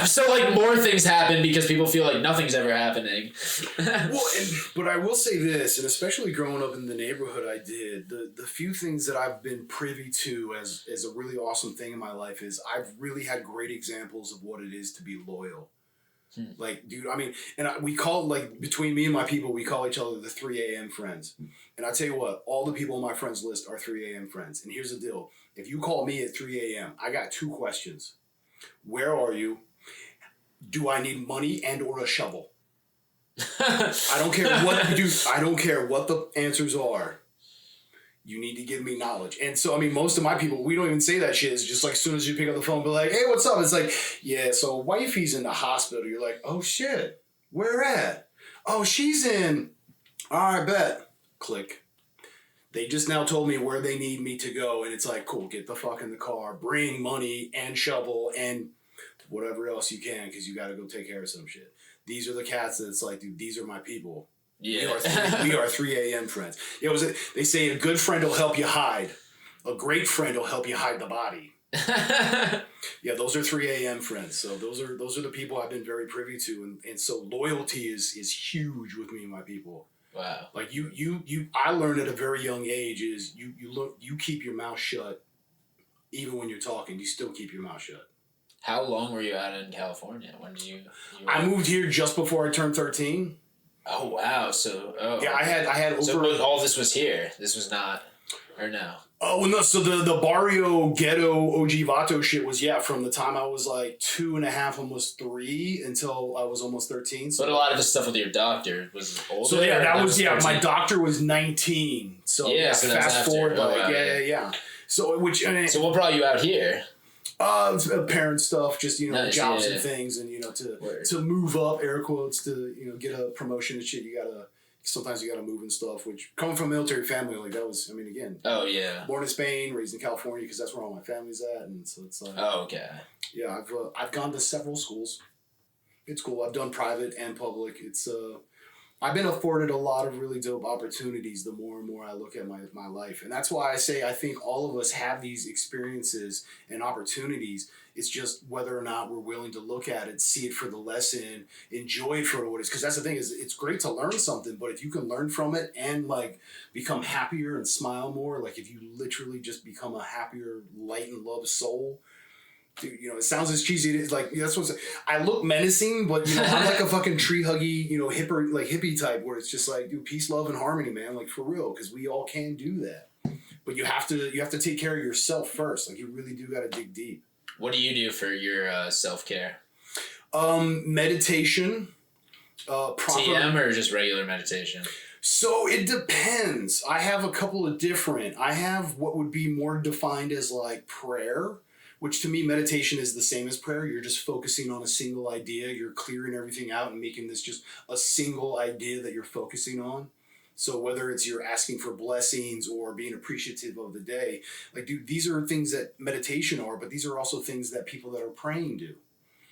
So, like, more things happen because people feel like nothing's ever happening. But I will say this, and especially growing up in the neighborhood I did, the few things that I've been privy to as a really awesome thing in my life is I've really had great examples of what it is to be loyal. Like, dude, I mean, and we call, like, between me and my people, we call each other the 3 a.m. friends. And I tell you what, all the people on my friends list are 3 a.m. friends. And here's the deal. If you call me at 3 a.m., I got 2 questions. Where are you? Do I need money and or a shovel? I don't care what you do. I don't care what the answers are. You need to give me knowledge. And so, I mean, most of my people, we don't even say that shit. It's just like, as soon as you pick up the phone, be like, hey, what's up? It's like, yeah, so wifey's in the hospital. You're like, oh, shit. Where at? Oh, she's in. All right, bet. Click. They just now told me where they need me to go. And it's like, cool, get the fuck in the car. Bring money and shovel and whatever else you can, because you got to go take care of some shit. These are the cats that it's like, dude, these are my people. Yeah. We are 3 a.m. friends. They say a good friend will help you hide. A great friend will help you hide the body. Yeah, those are 3 a.m. friends. So those are the people I've been very privy to. And so loyalty is huge with me and my people. Wow. Like I learned at a very young age is you keep your mouth shut, even when you're talking. You still keep your mouth shut. How long were you out in California? When did you I moved here just before I turned 13. Oh wow! So yeah, I had over. So all this was here. This was not, or no. Oh no! So the barrio ghetto OG Vato shit was from the time I was like 2.5, almost 3, until I was almost 13. So but a lot of the stuff with your doctor was older. So that was 13? My doctor was 19. So so fast forward, like yeah. So so what brought you out here? Parent stuff, just nice, jobs and things, and to move up, air quotes, to get a promotion and shit. Sometimes you gotta move and stuff. Which, coming from a military family, like that was, again. Oh yeah. Born in Spain, raised in California, because that's where all my family's at, and so it's like. Oh okay. Yeah, I've gone to several schools. It's cool. I've done private and public. It's I've been afforded a lot of really dope opportunities the more and more I look at my life. And that's why I say I think all of us have these experiences and opportunities. It's just whether or not we're willing to look at it, see it for the lesson, enjoy it for what it is. Because that's the thing, is it's great to learn something, but if you can learn from it and like become happier and smile more, like if you literally just become a happier, light and love soul, dude, it sounds as cheesy. It's like, that's what I look menacing, but I'm like a fucking tree huggy, hippie type, where it's just like, dude, peace, love, and harmony, man. Like, for real, because we all can do that. But you have to take care of yourself first. Like, you really do got to dig deep. What do you do for your self-care? Meditation. TM or just regular meditation? So it depends. I have a couple of different. I have what would be more defined as like prayer, which to me, meditation is the same as prayer. You're just focusing on a single idea. You're clearing everything out and making this just a single idea that you're focusing on. So whether it's you're asking for blessings or being appreciative of the day, like, dude, these are things that meditation are, but these are also things that people that are praying do.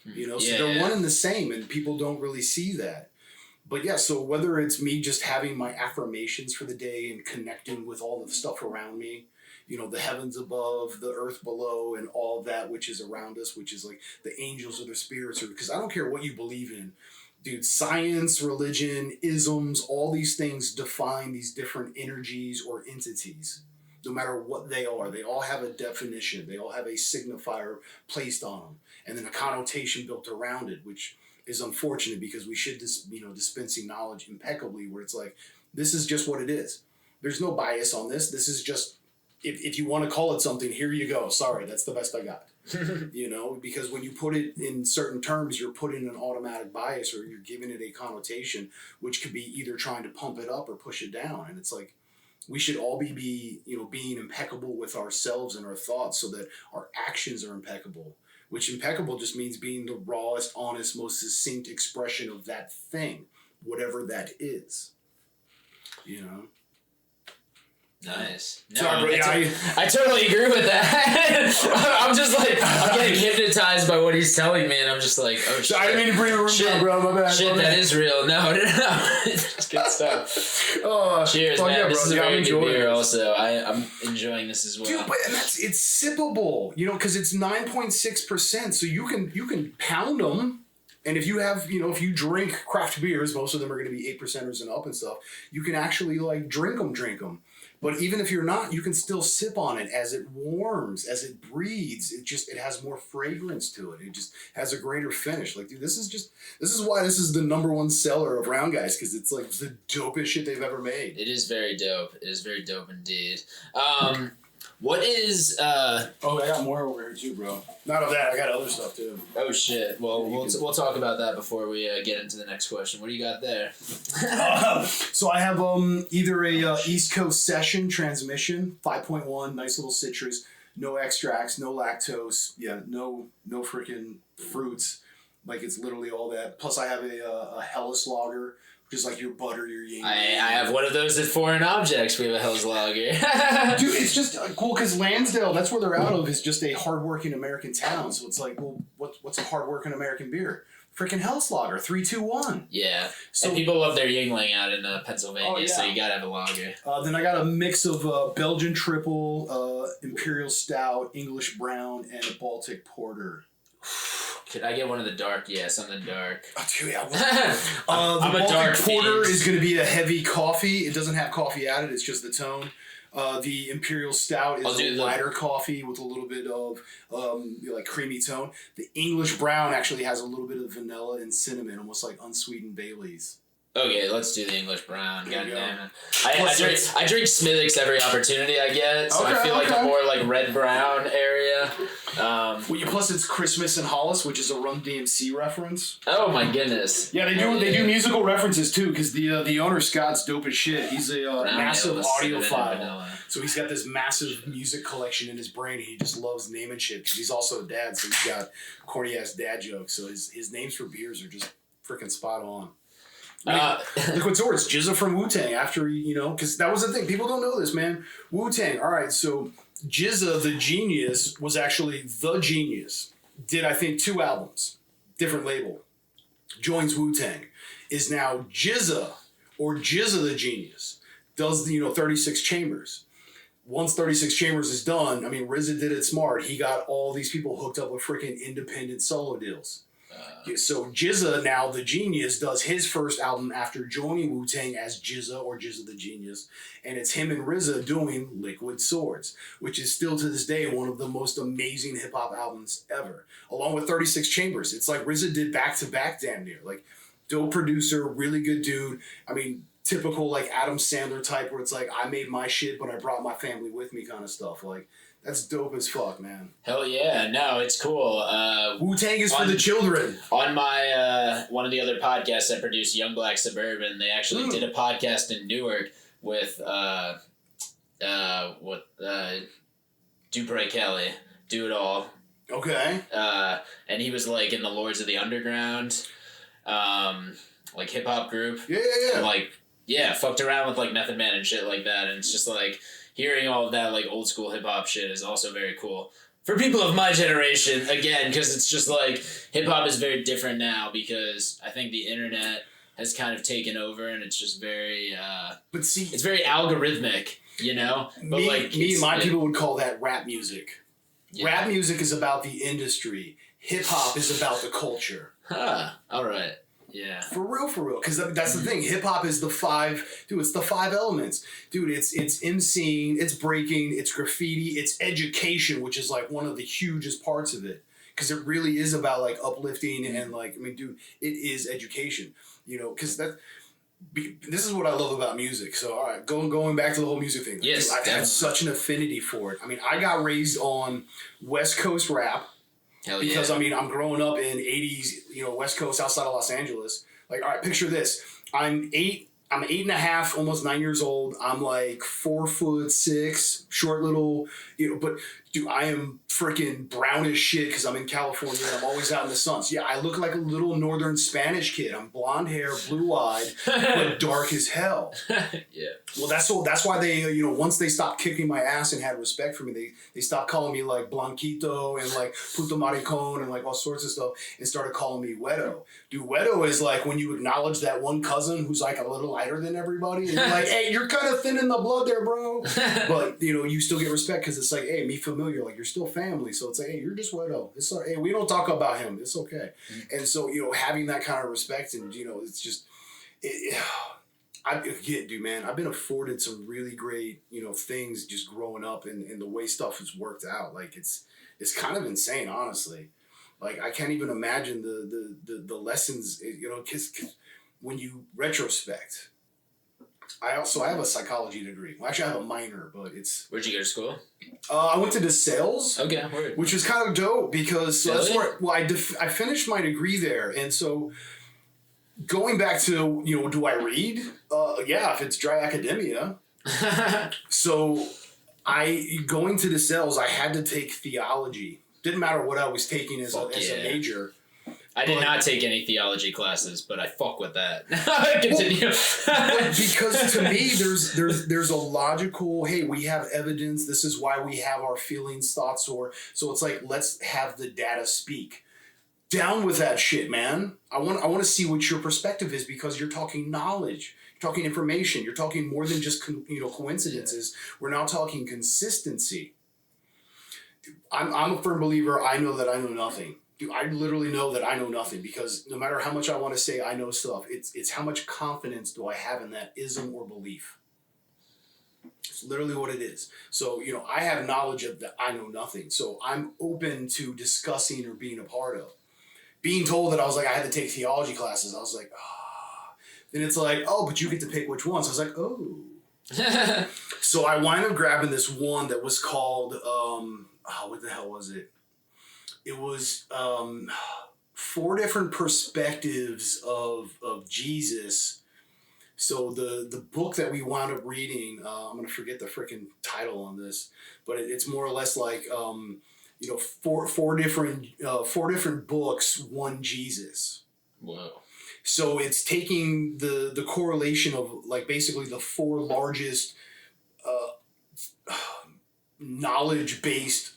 So they're one and the same, and people don't really see that. But yeah, so whether it's me just having my affirmations for the day and connecting with all the stuff around me, the heavens above, the earth below, and all that which is around us, which is like the angels or the spirits, or because I don't care what you believe in. Dude, science, religion, isms, all these things define these different energies or entities. No matter what they are, they all have a definition. They all have a signifier placed on them. And then a connotation built around it, which is unfortunate because we should dispensing knowledge impeccably, where it's like, this is just what it is. There's no bias on this. This is just, if you want to call it something, here you go. Sorry, that's the best I got. Because when you put it in certain terms, you're putting an automatic bias, or you're giving it a connotation, which could be either trying to pump it up or push it down. And it's like, we should all be being impeccable with ourselves and our thoughts, so that our actions are impeccable, which impeccable just means being the rawest, honest, most succinct expression of that thing, whatever that is. Nice. No, Sorry, I totally agree with that. I'm just like, I'm getting hypnotized by what he's telling me, and I'm just like, oh shit. I didn't mean to bring a room down, bro. My bad. Shit, that is real. No. It's good stuff. Cheers, man. Yeah, this is a I'm very good beer this. Also. I'm enjoying this as well. Dude, but it's sippable, because it's 9.6%, so you can pound them. And if you have, if you drink craft beers, most of them are going to be 8%ers and up and stuff, you can actually like drink them. But even if you're not, you can still sip on it as it warms, as it breathes. It has more fragrance to it. It just has a greater finish. Like, dude, this is why this is the number one seller of Round Guys, because it's like the dopest shit they've ever made. It is very dope. It is very dope indeed. What is I got more over here too, bro. Not of that, I got other stuff too. Oh shit. Well, we'll talk about that before we get into the next question. What do you got there? So I have either a East Coast Session transmission, 5.1, nice little citrus, no extracts, no lactose, no freaking fruits. Like, it's literally all that. Plus I have a Helles lager, just like your butter, your yin. I have one of those at Foreign Objects. We have a Hell's Lager. Dude, it's just cool because Lansdale, that's where they're out of, is just a hardworking American town. So it's like, well, what's a hardworking American beer? Freaking Hell's Lager, 3-2-1. Yeah. So and people love their Yingling out in Pennsylvania, so you gotta have a lager. Then I got a mix of Belgian Triple, Imperial Stout, English Brown, and a Baltic Porter. Could I get one of the dark? Yeah, something dark. Oh, dude, yeah. I'm the a dark Baltic Porter fiend. is going to be a heavy coffee. It doesn't have coffee added. It's just the tone. The Imperial Stout is a lighter coffee with a little bit of like creamy tone. The English Brown actually has a little bit of vanilla and cinnamon, almost like unsweetened Baileys. Okay, let's do the English Brown. God damn it. I drink Smithwick's every opportunity I get, so I feel like I'm more like red brown area. Plus it's Christmas in Hollis, which is a Run DMC reference. Oh my goodness. Yeah, they do musical references too, because the owner Scott's dope as shit. He's a massive audiophile, so he's got this massive music collection in his brain. He just loves naming shit because he's also a dad, so he's got corny ass dad jokes. So his names for beers are just freaking spot on. Liquid Swords, Jizza from Wu-Tang, after, because that was the thing. People don't know this, man. Wu-Tang, all right, so Jizza, the genius, was actually the genius. Did, I think, 2 albums. Different label. Joins Wu-Tang. Is now Jizza, or Jizza the genius. Does, 36 Chambers. Once 36 Chambers is done, I mean, RZA did it smart. He got all these people hooked up with freaking independent solo deals. So Jizza, now the genius, does his first album after joining Wu-Tang as Jizza, or Jizza the Genius, and it's him and RZA doing Liquid Swords, which is still to this day one of the most amazing hip-hop albums ever, along with 36 Chambers. It's like RZA did back-to-back damn near. Like, dope producer, really good dude. I mean, typical like Adam Sandler type where it's like, I made my shit, but I brought my family with me kind of stuff. Like, that's dope as fuck, man. Hell yeah. No, it's cool. Wu-Tang is for the children. On my, one of the other podcasts I produced, Young Black Suburban, they actually did a podcast in Newark with, Dupre Kelly. Do It All. Okay. And he was like in the Lords of the Underground, like hip hop group. Yeah. And like, fucked around with like Method Man and shit like that. And it's just like, hearing all of that like old school hip hop shit is also very cool for people of my generation. Again, because it's just like hip hop is very different now because I think the internet has kind of taken over and it's just very. But see, it's very algorithmic, But my people would call that rap music. Yeah. Rap music is about the industry. Hip hop is about the culture. All right. Yeah. For real. Because that's the thing. Hip hop is it's the 5 elements. Dude, it's emceeing, it's breaking, it's graffiti, it's education, which is like one of the hugest parts of it. Because it really is about like uplifting and like, I mean, dude, it is education. Because this is what I love about music. So, all right, going back to the whole music thing. Yes. Dude, I've had such an affinity for it. I mean, I got raised on West Coast rap. Hell because, yeah. I mean, I'm growing up in 80s, West Coast, outside of Los Angeles. Like, all right, picture this. I'm 8.5, almost 9 years old. I'm like 4'6", short little, but dude, I am freaking brown as shit because I'm in California and I'm always out in the sun. So yeah, I look like a little northern Spanish kid. I'm blonde hair, blue-eyed, but dark as hell. Yeah. Well, that's why they, once they stopped kicking my ass and had respect for me, they stopped calling me like Blanquito and like Puto Maricon and like all sorts of stuff and started calling me Wedo. Dude, Wedo is like when you acknowledge that one cousin who's like a little lighter than everybody and you're like, hey, you're kind of thin in the blood there, bro. But, you still get respect because it's like, hey, me familiar, like you're still family. So it's like, hey, you're just Wedo. It's like, hey, we don't talk about him. It's okay. Mm-hmm. And so, having that kind of respect and, it's just, dude, man, I've been afforded some really great, things just growing up and the way stuff has worked out. Like it's kind of insane, honestly. Like I can't even imagine the lessons, cause when you retrospect. I have a psychology degree. Well, actually, I have a minor, but it's... Where'd you go to school? I went to DeSales. Okay, word. Which was kind of dope because... Really? That's where... Well, I finished my degree there, and so... Going back to, do I read? Yeah, if it's dry academia. So, going to DeSales, I had to take theology. Didn't matter what I was taking as a major. I did not take any theology classes, but I fuck with that. Continue. Because to me, there's a logical, hey, we have evidence. This is why we have our feelings, thoughts, so it's like, let's have the data speak. Down with that shit, man. I want to see what your perspective is because you're talking knowledge, you're talking information, you're talking more than just coincidences. Yeah. We're now talking consistency. I'm a firm believer. I know that I know nothing. Dude, I literally know that I know nothing, because no matter how much I want to say I know stuff, it's how much confidence do I have in that ism or belief. It's literally what it is. So, I have knowledge of that I know nothing. So I'm open to discussing or being a part of. Being told that I was like, I had to take theology classes, I was like, ah. Then it's like, oh, but you get to pick which ones. I was like, oh. So I wind up grabbing this one that was called, what the hell was it? It was 4 different perspectives of Jesus. So the book that we wound up reading, I'm going to forget the freaking title on this, but it's more or less like, four different books, one Jesus. Whoa. So it's taking the correlation of like basically the 4 largest knowledge-based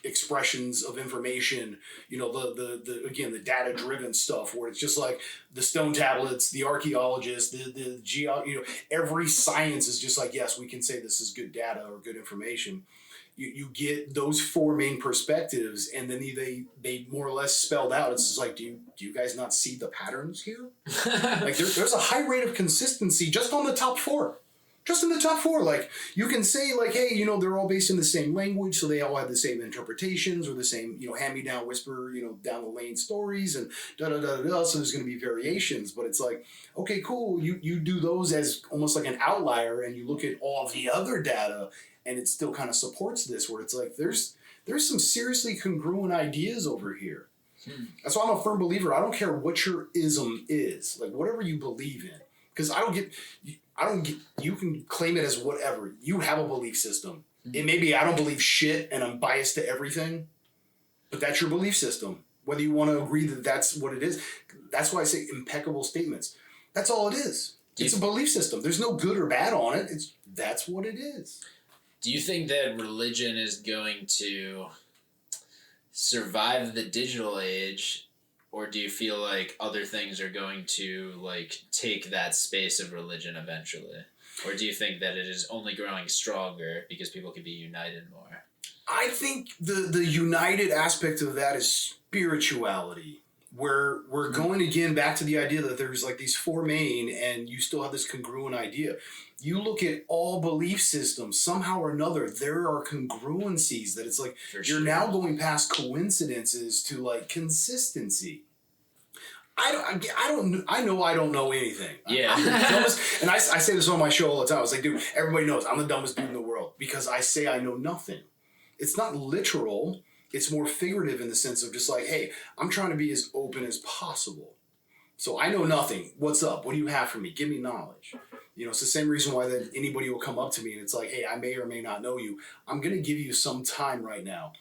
expressions of information, the data driven stuff where it's just like the stone tablets, the archaeologists, every science is just like, yes, we can say this is good data or good information. You get those 4 main perspectives, and then they more or less spelled out. It's just like, do you guys not see the patterns here? Like there's a high rate of consistency just on the top 4. Just in the top 4, like, you can say, like, hey, they're all based in the same language, so they all have the same interpretations or the same, hand-me-down whisper, down the lane stories and da-da-da-da-da, so there's going to be variations. But it's like, okay, cool, you do those as almost like an outlier, and you look at all of the other data, and it still kind of supports this, where it's like, there's some seriously congruent ideas over here. That's why I'm a firm believer. I don't care what your ism is, like, whatever you believe in. Because you can claim it as whatever. You have a belief system. It may be I don't believe shit and I'm biased to everything, but that's your belief system. Whether you want to agree that that's what it is. That's why I say impeccable statements. That's all it is. It's a belief system. There's no good or bad on it. That's what it is. Do you think that religion is going to survive the digital age? Or do you feel like other things are going to like take that space of religion eventually? Or do you think that it is only growing stronger because people can be united more? I think the united aspect of that is spirituality. Where we're going again back to the idea that there's like these 4 main, and you still have this congruent idea. You look at all belief systems, somehow or another, there are congruencies that it's like you're now going past coincidences to like consistency. I know I don't know anything. Yeah. I'm the dumbest, and I say this on my show all the time. I was like, dude, everybody knows I'm the dumbest dude in the world because I say I know nothing. It's not literal. It's more figurative in the sense of just like, hey, I'm trying to be as open as possible. So I know nothing. What's up? What do you have for me? Give me knowledge. It's the same reason why that anybody will come up to me and it's like, hey, I may or may not know you. I'm going to give you some time right now.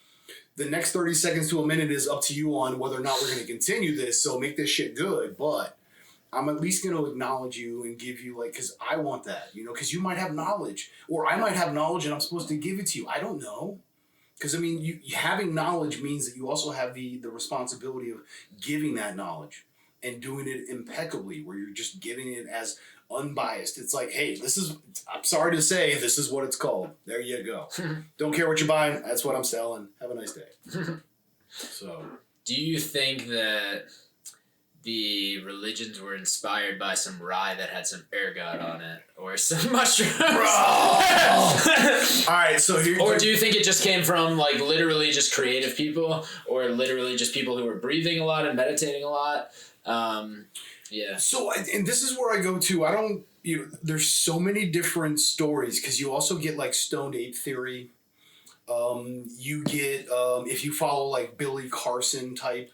The next 30 seconds to a minute is up to you on whether or not we're going to continue this. So make this shit good. But I'm at least going to acknowledge you and give you like, because I want that, because you might have knowledge, or I might have knowledge and I'm supposed to give it to you. I don't know. Because, I mean, you having knowledge means that you also have the responsibility of giving that knowledge and doing it impeccably, where you're just giving it as unbiased. It's like, hey, I'm sorry to say, this is what it's called. There you go. Don't care what you're buying. That's what I'm selling. Have a nice day. So, do you think that the religions were inspired by some rye that had some ergot on it, or some mushrooms? All right, so here. Or do you think it just came from like literally just creative people, or literally just people who were breathing a lot and meditating a lot? Yeah. So, and this is where I go to. There's so many different stories because you also get like stoned ape theory. You get if you follow like Billy Carson type,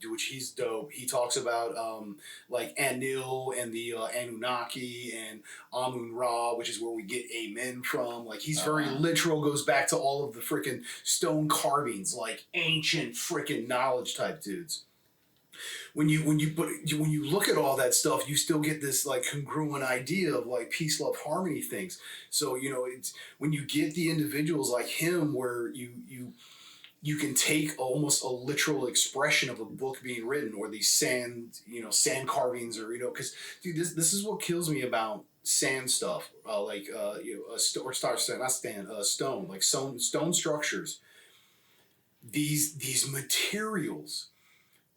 which he's dope. He talks about like Anil and the Anunnaki and Amun Ra, which is where we get Amen from. Like he's very literal. Goes back to all of the freaking stone carvings, like ancient freaking knowledge type dudes. When you look at all that stuff, you still get this like congruent idea of like peace, love, harmony things. So it's when you get the individuals like him, where you can take almost a literal expression of a book being written, or these sand carvings, or because dude, this is what kills me about sand stuff, stone, like stone structures. These materials.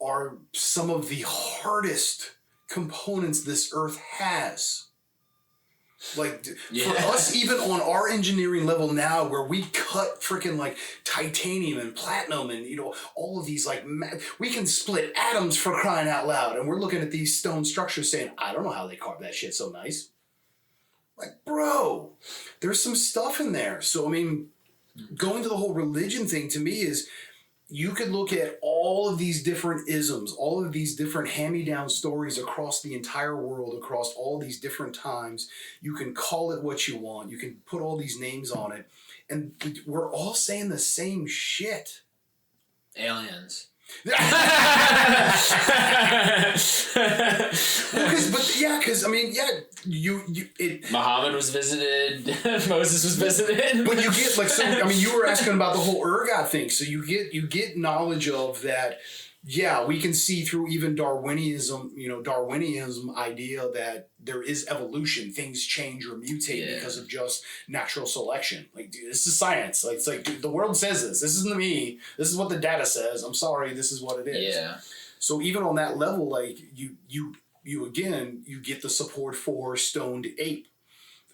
are some of the hardest components this earth has. Like, for us, even on our engineering level now, where we cut freaking like titanium and platinum and, you know, all of these, like, we can split atoms, for crying out loud. And we're looking at these stone structures saying, I don't know how they carved that shit so nice. Like, bro, there's some stuff in there. So, I mean, going to the whole religion thing to me is, you could look at all of these different isms, all of these different hand-me-down stories across the entire world, across all these different times. You can call it what you want. You can put all these names on it. And we're all saying the same shit. Aliens. Because I mean, Muhammad was visited, Moses was visited. But you get like, so I mean, you were asking about the whole ergot thing, so you get knowledge of that. Yeah, we can see through even Darwinism idea that there is evolution. Things change or mutate because of just natural selection. Like, dude, this is science. Like, it's like, dude, the world says this. This isn't me. This is what the data says. I'm sorry. This is what it is. Yeah. So even on that level, like, you get the support for stoned ape.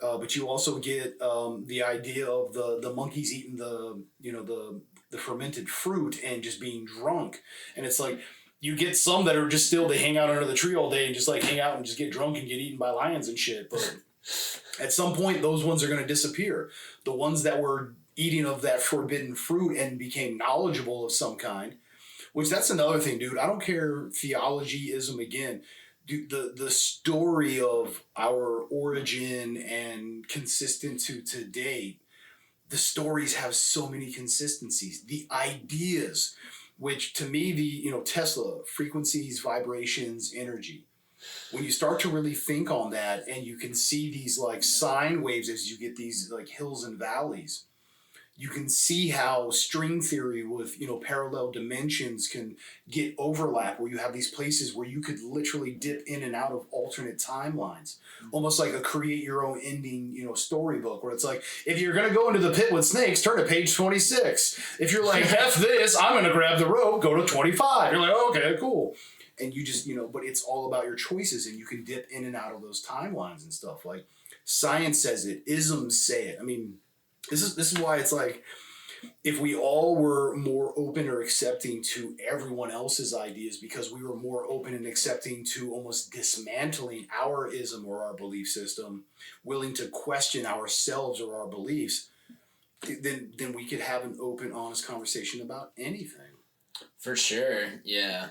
But you also get the idea of the monkeys eating the fermented fruit and just being drunk. And it's like, you get some that are just they hang out under the tree all day and just like hang out and just get drunk and get eaten by lions and shit. But at some point, those ones are going to disappear. The ones that were eating of that forbidden fruit and became knowledgeable of some kind, which that's another thing, dude. I don't care theology-ism again. Dude, the story of our origin and consistent to date, the stories have so many consistencies. The ideas, which to me, Tesla, frequencies, vibrations, energy. When you start to really think on that and you can see these like sine waves as you get these like hills and valleys, you can see how string theory with, parallel dimensions can get overlap, where you have these places where you could literally dip in and out of alternate timelines. Almost like a create your own ending, storybook, where it's like, if you're going to go into the pit with snakes, turn to page 26. If you're like, F this, I'm going to grab the rope, go to 25. You're like, okay, cool. And you just, but it's all about your choices, and you can dip in and out of those timelines and stuff. Like, science says it, isms say it. I mean, this is why it's like, if we all were more open or accepting to everyone else's ideas, because we were more open and accepting to almost dismantling our ism or our belief system, willing to question ourselves or our beliefs, then we could have an open, honest conversation about anything. For sure, yeah.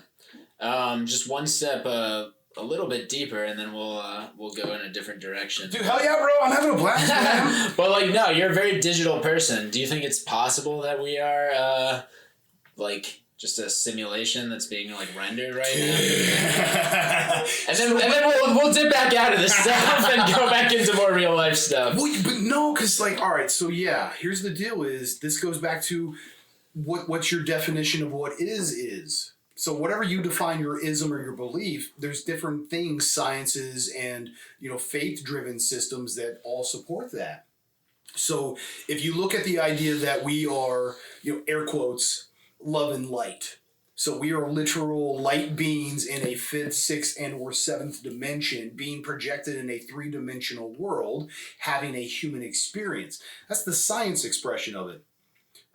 Just one step a little bit deeper, and then we'll go in a different direction. Dude, hell yeah, bro! I'm having a blast, man. But like, no, you're a very digital person. Do you think it's possible that we are like just a simulation that's being like rendered right now? and then we'll dip back out of this stuff and go back into more real life stuff. Well, but no, because like, all right, so yeah, here's the deal: is this goes back to what's your definition of what is. So whatever you define your ism or your belief, there's different things, sciences and, faith-driven systems that all support that. So if you look at the idea that we are, air quotes, love and light. So we are literal light beings in a fifth, sixth, and or seventh dimension being projected in a three-dimensional world, having a human experience. That's the science expression of it.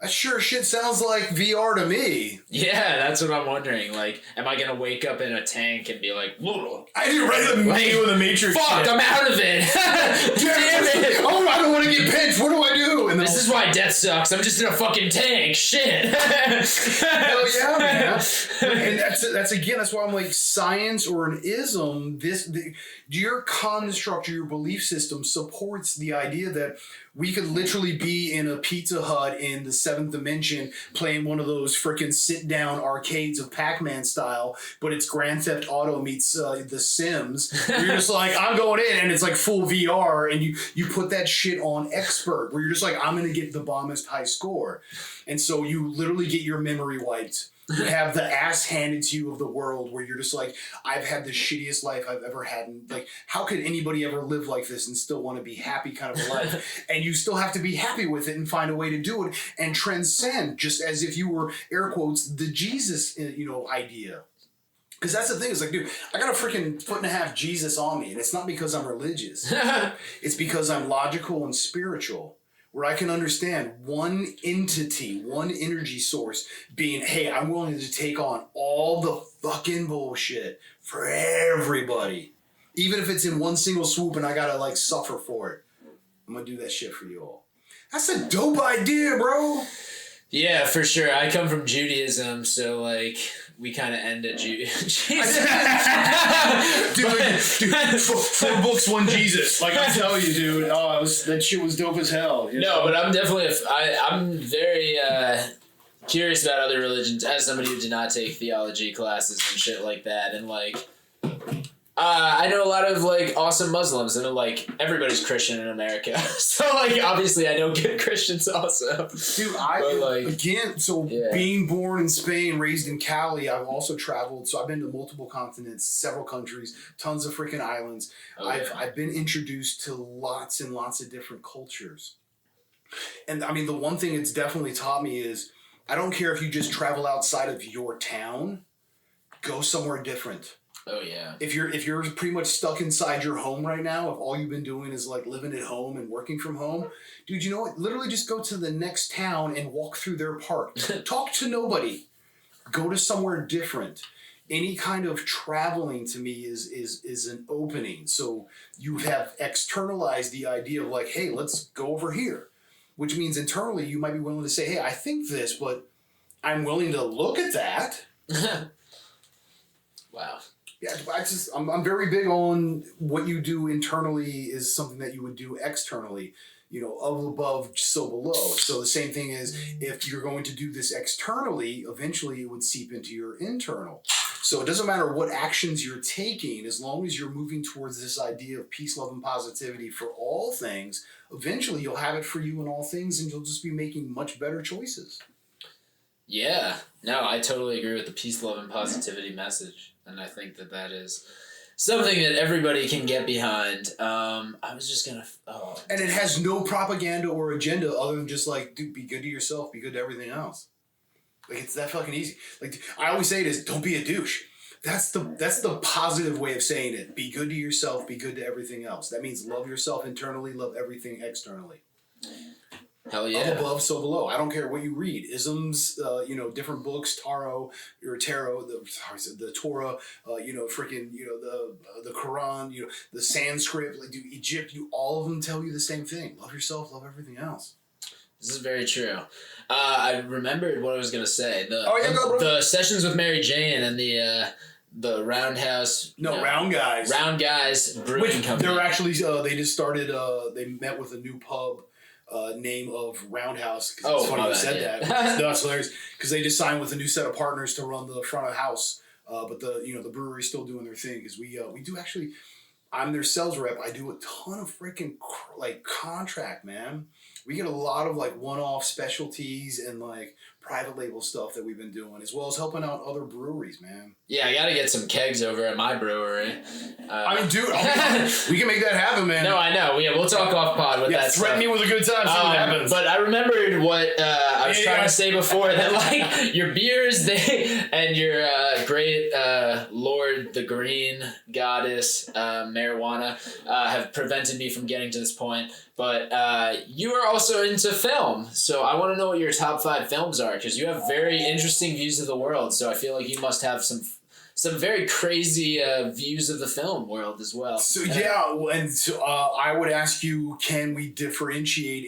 That sure shit sounds like VR to me. Yeah, that's what I'm wondering. Like, am I gonna wake up in a tank and be like, whoa? I did right in the middle of the Matrix. Fuck, shit. I'm out of it. Damn it. Oh, I don't want to get pinched. What do I do? And this is why death sucks. I'm just in a fucking tank. Shit. Hell yeah, man. And that's why I'm like, science or an ism, your construct, your belief system supports the idea that we could literally be in a Pizza Hut in the seventh dimension playing one of those freaking sit-down arcades of Pac-Man style, but it's Grand Theft Auto meets The Sims. Where you're just like, I'm going in, and it's like full VR, and you put that shit on expert, where you're just like, I'm going to get the bombest high score. And so you literally get your memory wiped. You have the ass handed to you of the world, where you're just like, I've had the shittiest life I've ever had. And like, how could anybody ever live like this and still want to be happy kind of a life? And you still have to be happy with it and find a way to do it and transcend, just as if you were, air quotes, the Jesus, idea. Because that's the thing. It's like, dude, I got a freaking 1.5 feet Jesus on me. And it's not because I'm religious. It's because I'm logical and spiritual. Where I can understand one entity, one energy source being, hey, I'm willing to take on all the fucking bullshit for everybody. Even if it's in one single swoop and I gotta like suffer for it. I'm gonna do that shit for you all. That's a dope idea, bro. Yeah, for sure. I come from Judaism, so like we kind of end at Jesus. dude, 4 books, 1 Jesus. Like I tell you, dude. That shit was dope as hell. No, but I'm definitely I'm very curious about other religions as somebody who did not take theology classes and shit like that, and like. I know a lot of like awesome Muslims, and like everybody's Christian in America, so like obviously I know good Christians also. Dude, being born in Spain, raised in Cali, I've also traveled. So I've been to multiple continents, several countries, tons of freaking islands. I've been introduced to lots and lots of different cultures, and I mean the one thing it's definitely taught me is I don't care if you just travel outside of your town, go somewhere different. Oh yeah. If you're pretty much stuck inside your home right now, if all you've been doing is like living at home and working from home, dude, you know what? Literally just go to the next town and walk through their park. Talk to nobody. Go to somewhere different. Any kind of traveling to me is an opening. So you have externalized the idea of like, hey, let's go over here. Which means internally you might be willing to say, hey, I think this, but I'm willing to look at that. Wow. Yeah, I'm very big on what you do internally is something that you would do externally. You know, of above, so below. So the same thing is if you're going to do this externally, eventually it would seep into your internal. So it doesn't matter what actions you're taking, as long as you're moving towards this idea of peace, love, and positivity for all things, eventually you'll have it for you in all things and you'll just be making much better choices. Yeah. No, I totally agree with the peace, love, and positivity message. And I think that is something that everybody can get behind. I was just going to... And it has no propaganda or agenda other than just like, dude, be good to yourself, be good to everything else. Like, it's that fucking easy. Like, I always say it is, don't be a douche. That's the positive way of saying it. Be good to yourself, be good to everything else. That means love yourself internally, love everything externally. Hell yeah. Up above, so below. I don't care what you read. Isms, different books, tarot, the Torah, the Quran, the Sanskrit, like, dude, Egypt, all of them tell you the same thing. Love yourself, love everything else. This is very true. I remembered what I was gonna say. The sessions with Mary Jane and the Roundhouse. Round Guys. Round Guys Brewing Company. They're actually they just started. They met with a new pub. Name of Roundhouse, because it's funny you said that. That's hilarious, because they just signed with a new set of partners to run the front of house, but the brewery's still doing their thing, because we do actually. I'm their sales rep. I do a ton of freaking contract, man. We get a lot of like one-off specialties and like private label stuff that we've been doing, as well as helping out other breweries, man. Yeah, I gotta get some kegs over at my brewery. Dude, we can make that happen, man. No, I know. We'll talk off pod with that. Threaten me with a good time. See what happens. But I remembered what I was trying to say before, that like your beers, and your great Lord, the Green Goddess, marijuana, have prevented me from getting to this point. But you are also into film, so I want to know what your top 5 films are, because you have very interesting views of the world. So I feel like you must have some very crazy views of the film world as well. So I would ask you, can we differentiate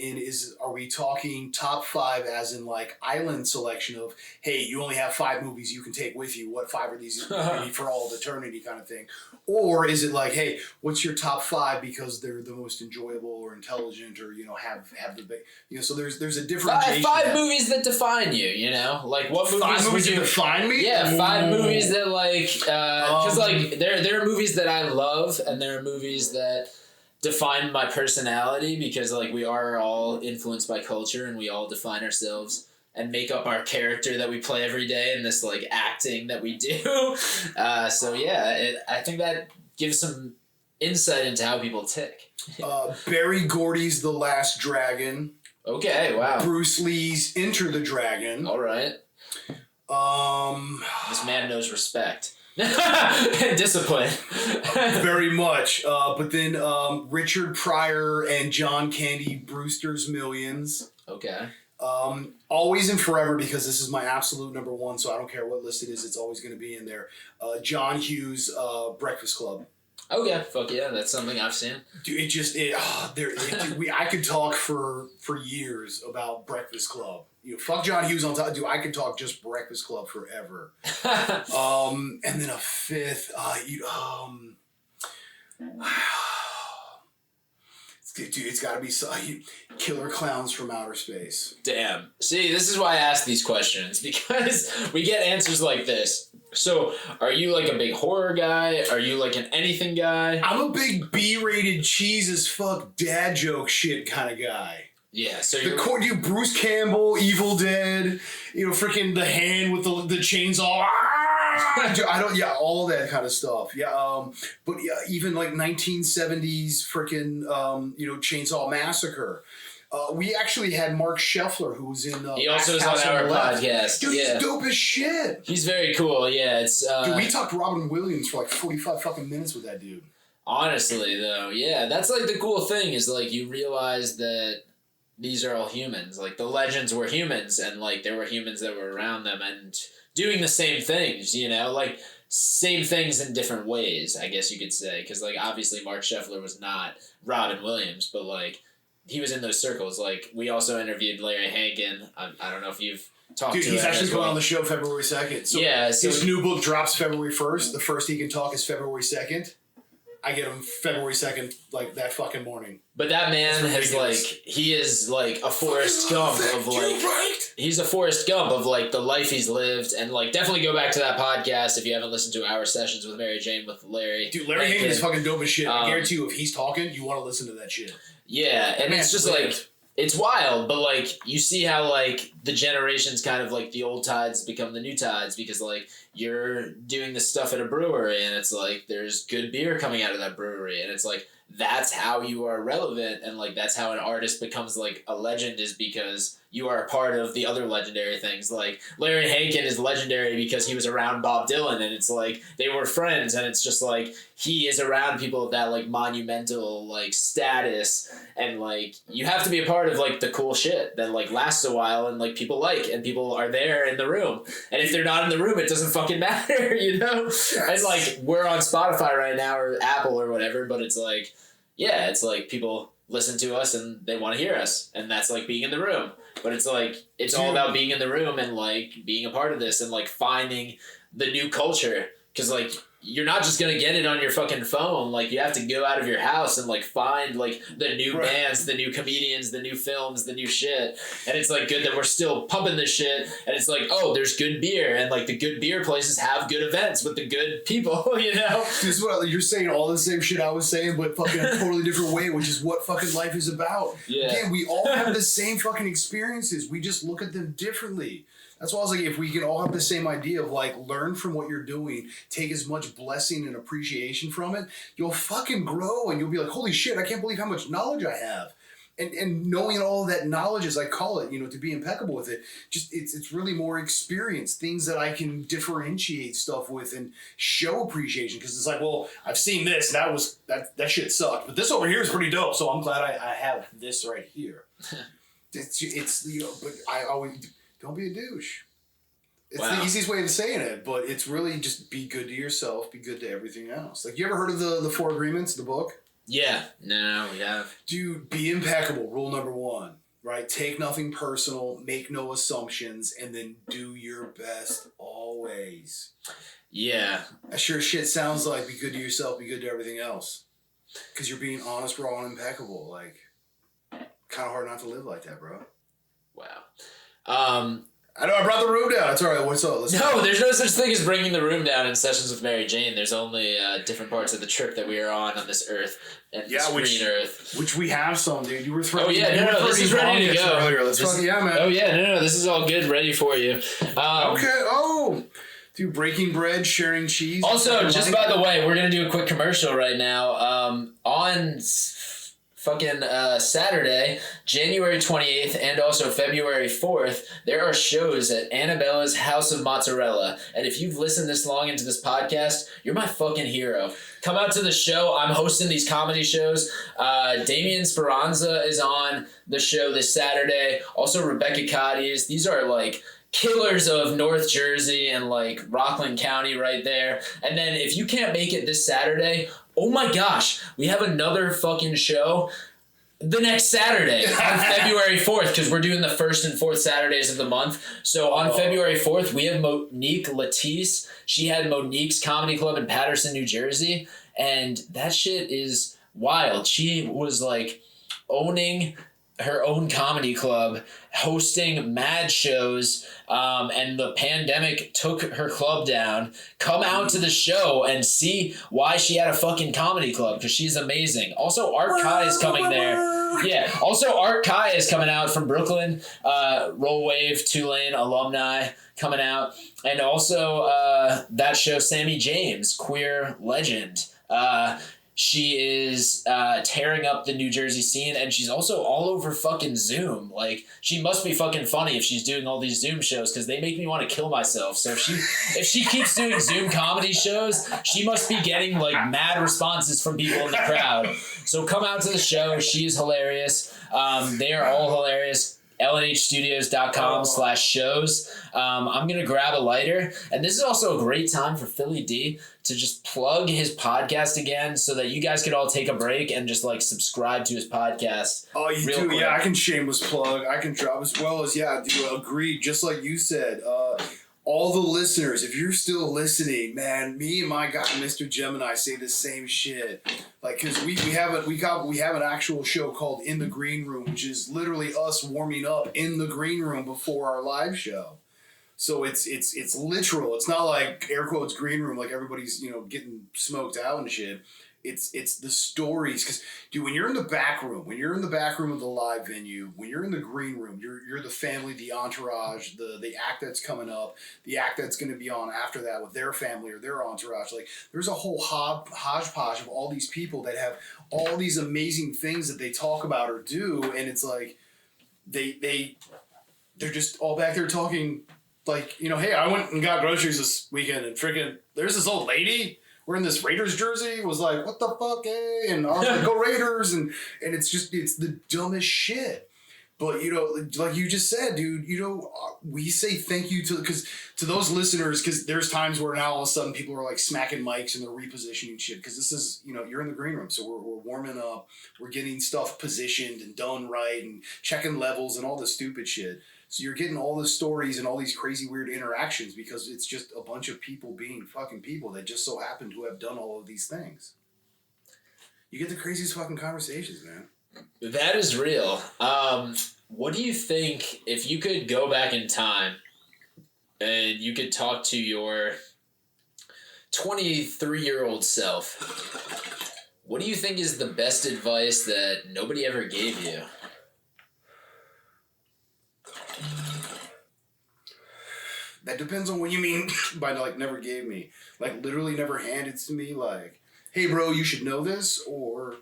are we talking top 5 as in like island selection of, hey, you only have 5 movies you can take with you, what 5 are these for all of eternity kind of thing? Or is it like, hey, what's your top 5 because they're the most enjoyable or intelligent, or have the big, so there's a differentiation. 5 movies that define you, like what movies 5 movies would you define me? Yeah, 5 movies that because there are movies that I love, and there are movies that define my personality, because like we are all influenced by culture, and we all define ourselves and make up our character that we play every day in this like acting that we do. I think that gives some insight into how people tick. Barry Gordy's The Last Dragon. Okay, wow. Bruce Lee's Enter the Dragon. All right. This man knows respect. Discipline. Very much. But then Richard Pryor and John Candy Brewster's Millions. Okay. Always and Forever, because this is my absolute number one, so I don't care what list it is, it's always going to be in there. John Hughes' Breakfast Club. Okay, fuck yeah, that's something I've seen. Dude, I could talk for years about Breakfast Club. Fuck John Hughes on top. Dude, I could talk just Breakfast Club forever. And then a fifth. Dude, it's got to be Killer Clowns from Outer Space. Damn. See, this is why I ask these questions, because we get answers like this. So, are you like a big horror guy? Are you like an anything guy? I'm a big B-rated cheese as fuck dad joke shit kind of guy. Yeah, so Bruce Campbell, Evil Dead, freaking The Hand with the chainsaw. All that kind of stuff. But even like 1970s freaking, Chainsaw Massacre. We actually had Mark Scheffler, who was in. He also is on our podcast. Dude, he's dope as shit. He's very cool. Yeah, it's. Dude, we talked to Robin Williams for like 45 fucking minutes with that dude. Honestly, though, yeah, that's like the cool thing is like you realize that these are all humans. Like the legends were humans, and like there were humans that were around them and doing the same things. Like same things in different ways. I guess you could say, because like obviously Mark Scheffler was not Robin Williams, but like. He was in those circles. Like, we also interviewed Larry Hankin. I don't know if you've talked to him. Dude, he's actually going on the show February 2nd. So his new book drops February 1st. The first he can talk is February 2nd. I get him February 2nd, like, that fucking morning. But that man has, like, he is, like, a Forrest Gump of, like... He's a Forrest Gump of, like, the life he's lived. And, like, definitely go back to that podcast if you haven't listened to our sessions with Mary Jane with Larry. Dude, Larry Hankin is fucking dope as shit. I guarantee you, if he's talking, you want to listen to that shit. Yeah, and it's just like, it's wild, but like, you see how like the generations kind of like the old tides become the new tides because like you're doing this stuff at a brewery and it's like there's good beer coming out of that brewery and it's like that's how you are relevant and like that's how an artist becomes like a legend is because you are a part of the other legendary things. Like Larry Hankin is legendary because he was around Bob Dylan and it's like they were friends and it's just like he is around people of that like monumental like status and like you have to be a part of like the cool shit that like lasts a while and like people like and people are there in the room and if they're not in the room it doesn't fucking matter, Yes. And like we're on Spotify right now or Apple or whatever, but it's like yeah, it's like people listen to us and they want to hear us and that's like being in the room. But it's like it's all about being in the room and like being a part of this and like finding the new culture because like you're not just gonna get it on your fucking phone. Like you have to go out of your house and like find like the new bands, the new comedians, the new films, the new shit. And it's like good that we're still pumping this shit. And it's like oh, there's good beer and like the good beer places have good events with the good people. This is what you're saying. All the same shit I was saying, but fucking a totally different way, which is what fucking life is about. Yeah. Again, we all have the same fucking experiences. We just look at them differently. That's why I was like, if we can all have the same idea of like, learn from what you're doing, take as much blessing and appreciation from it, you'll fucking grow and you'll be like, holy shit, I can't believe how much knowledge I have. And knowing all of that knowledge, as I call it, to be impeccable with it, just it's really more experience, things that I can differentiate stuff with and show appreciation. Because it's like, well, I've seen this, and that shit sucked, but this over here is pretty dope. So I'm glad I have this right here. But I always. Don't be a douche. It's the easiest way of saying it, but it's really just be good to yourself, be good to everything else. Like, you ever heard of the 4 Agreements, the book? Yeah. No, we have. Dude, be impeccable. Rule number 1, right? Take nothing personal, make no assumptions, and then do your best always. Yeah. That sure shit sounds like be good to yourself, be good to everything else. Because you're being honest, raw, and impeccable. Like, kind of hard not to live like that, bro. Wow. I know I brought the room down. It's all right. What's up? There's no such thing as bringing the room down in sessions with Mary Jane. There's only different parts of the trip that we are on this earth and this green earth. Which we have some, dude. You were throwing. Oh yeah, no, this is ready to go. Earlier. Let's fuck yeah, man. Oh yeah, no, this is all good, ready for you. Okay. Oh. Dude, breaking bread, sharing cheese. Also, just by the way, we're gonna do a quick commercial right now. On fucking Saturday, January 28th, and also February 4th, there are shows at Annabella's House of Mozzarella. And if you've listened this long into this podcast, you're my fucking hero. Come out to the show. I'm hosting these comedy shows. Damian Speranza is on the show this Saturday. Also Rebecca Cadiz. These are like killers of North Jersey and like Rockland County right there. And then if you can't make it this Saturday, oh my gosh, we have another fucking show the next Saturday on February 4th, because we're doing the first and fourth Saturdays of the month. So on February 4th, we have Monique Latisse. She had Monique's Comedy Club in Paterson, New Jersey. And that shit is wild. She was like owning her own comedy club, hosting mad shows, and the pandemic took her club down. Come out to the show and see why she had a fucking comedy club, because she's amazing. Also, Art Kai is coming there. Yeah, also Art Kai is coming out from Brooklyn. Roll Wave, Tulane alumni coming out. And also that show, Sammy James, queer legend. She is tearing up the New Jersey scene, and she's also all over fucking Zoom. Like, she must be fucking funny if she's doing all these Zoom shows, because they make me want to kill myself. So if she keeps doing Zoom comedy shows, she must be getting like mad responses from people in the crowd. So come out to the show. She is hilarious. They are all hilarious. lnhstudios.com/shows. I'm going to grab a lighter. And this is also a great time for Philly D to just plug his podcast again, so that you guys could all take a break and just like subscribe to his podcast. Oh, you do? Quick. Yeah, I can shameless plug. I can drop as well as, yeah, I do agree. Just like you said, all the listeners, if you're still listening, man, me and my guy, Mr. Gemini, say the same shit. Like, cause we have an actual show called In the Green Room, which is literally us warming up in the green room before our live show. So it's literal. It's not like air quotes green room, like everybody's, getting smoked out and shit. It's the stories, because dude, when you're in the back room of the live venue, when you're in the green room, you're the family, the entourage, the act that's coming up, the act that's going to be on after that with their family or their entourage. Like, there's a whole hodgepodge of all these people that have all these amazing things that they talk about or do, and it's like they're just all back there talking. Like, hey, I went and got groceries this weekend, and freaking there's this old lady wearing this Raiders jersey, was like, what the fuck, eh? And I was like, go Raiders, and it's the dumbest shit. But, like you just said, dude, we say thank you to those listeners, because there's times where now all of a sudden people are like smacking mics and they're repositioning shit, because this is, you're in the green room, so we're warming up, we're getting stuff positioned and done right and checking levels and all the stupid shit. So you're getting all the stories and all these crazy weird interactions, because it's just a bunch of people being fucking people that just so happen to have done all of these things. You get the craziest fucking conversations, man. That is real. What do you think, if you could go back in time and you could talk to your 23-year-old self, what do you think is the best advice that nobody ever gave you? That depends on what you mean by like never gave me. Like literally never handed to me, like, hey bro, you should know this, or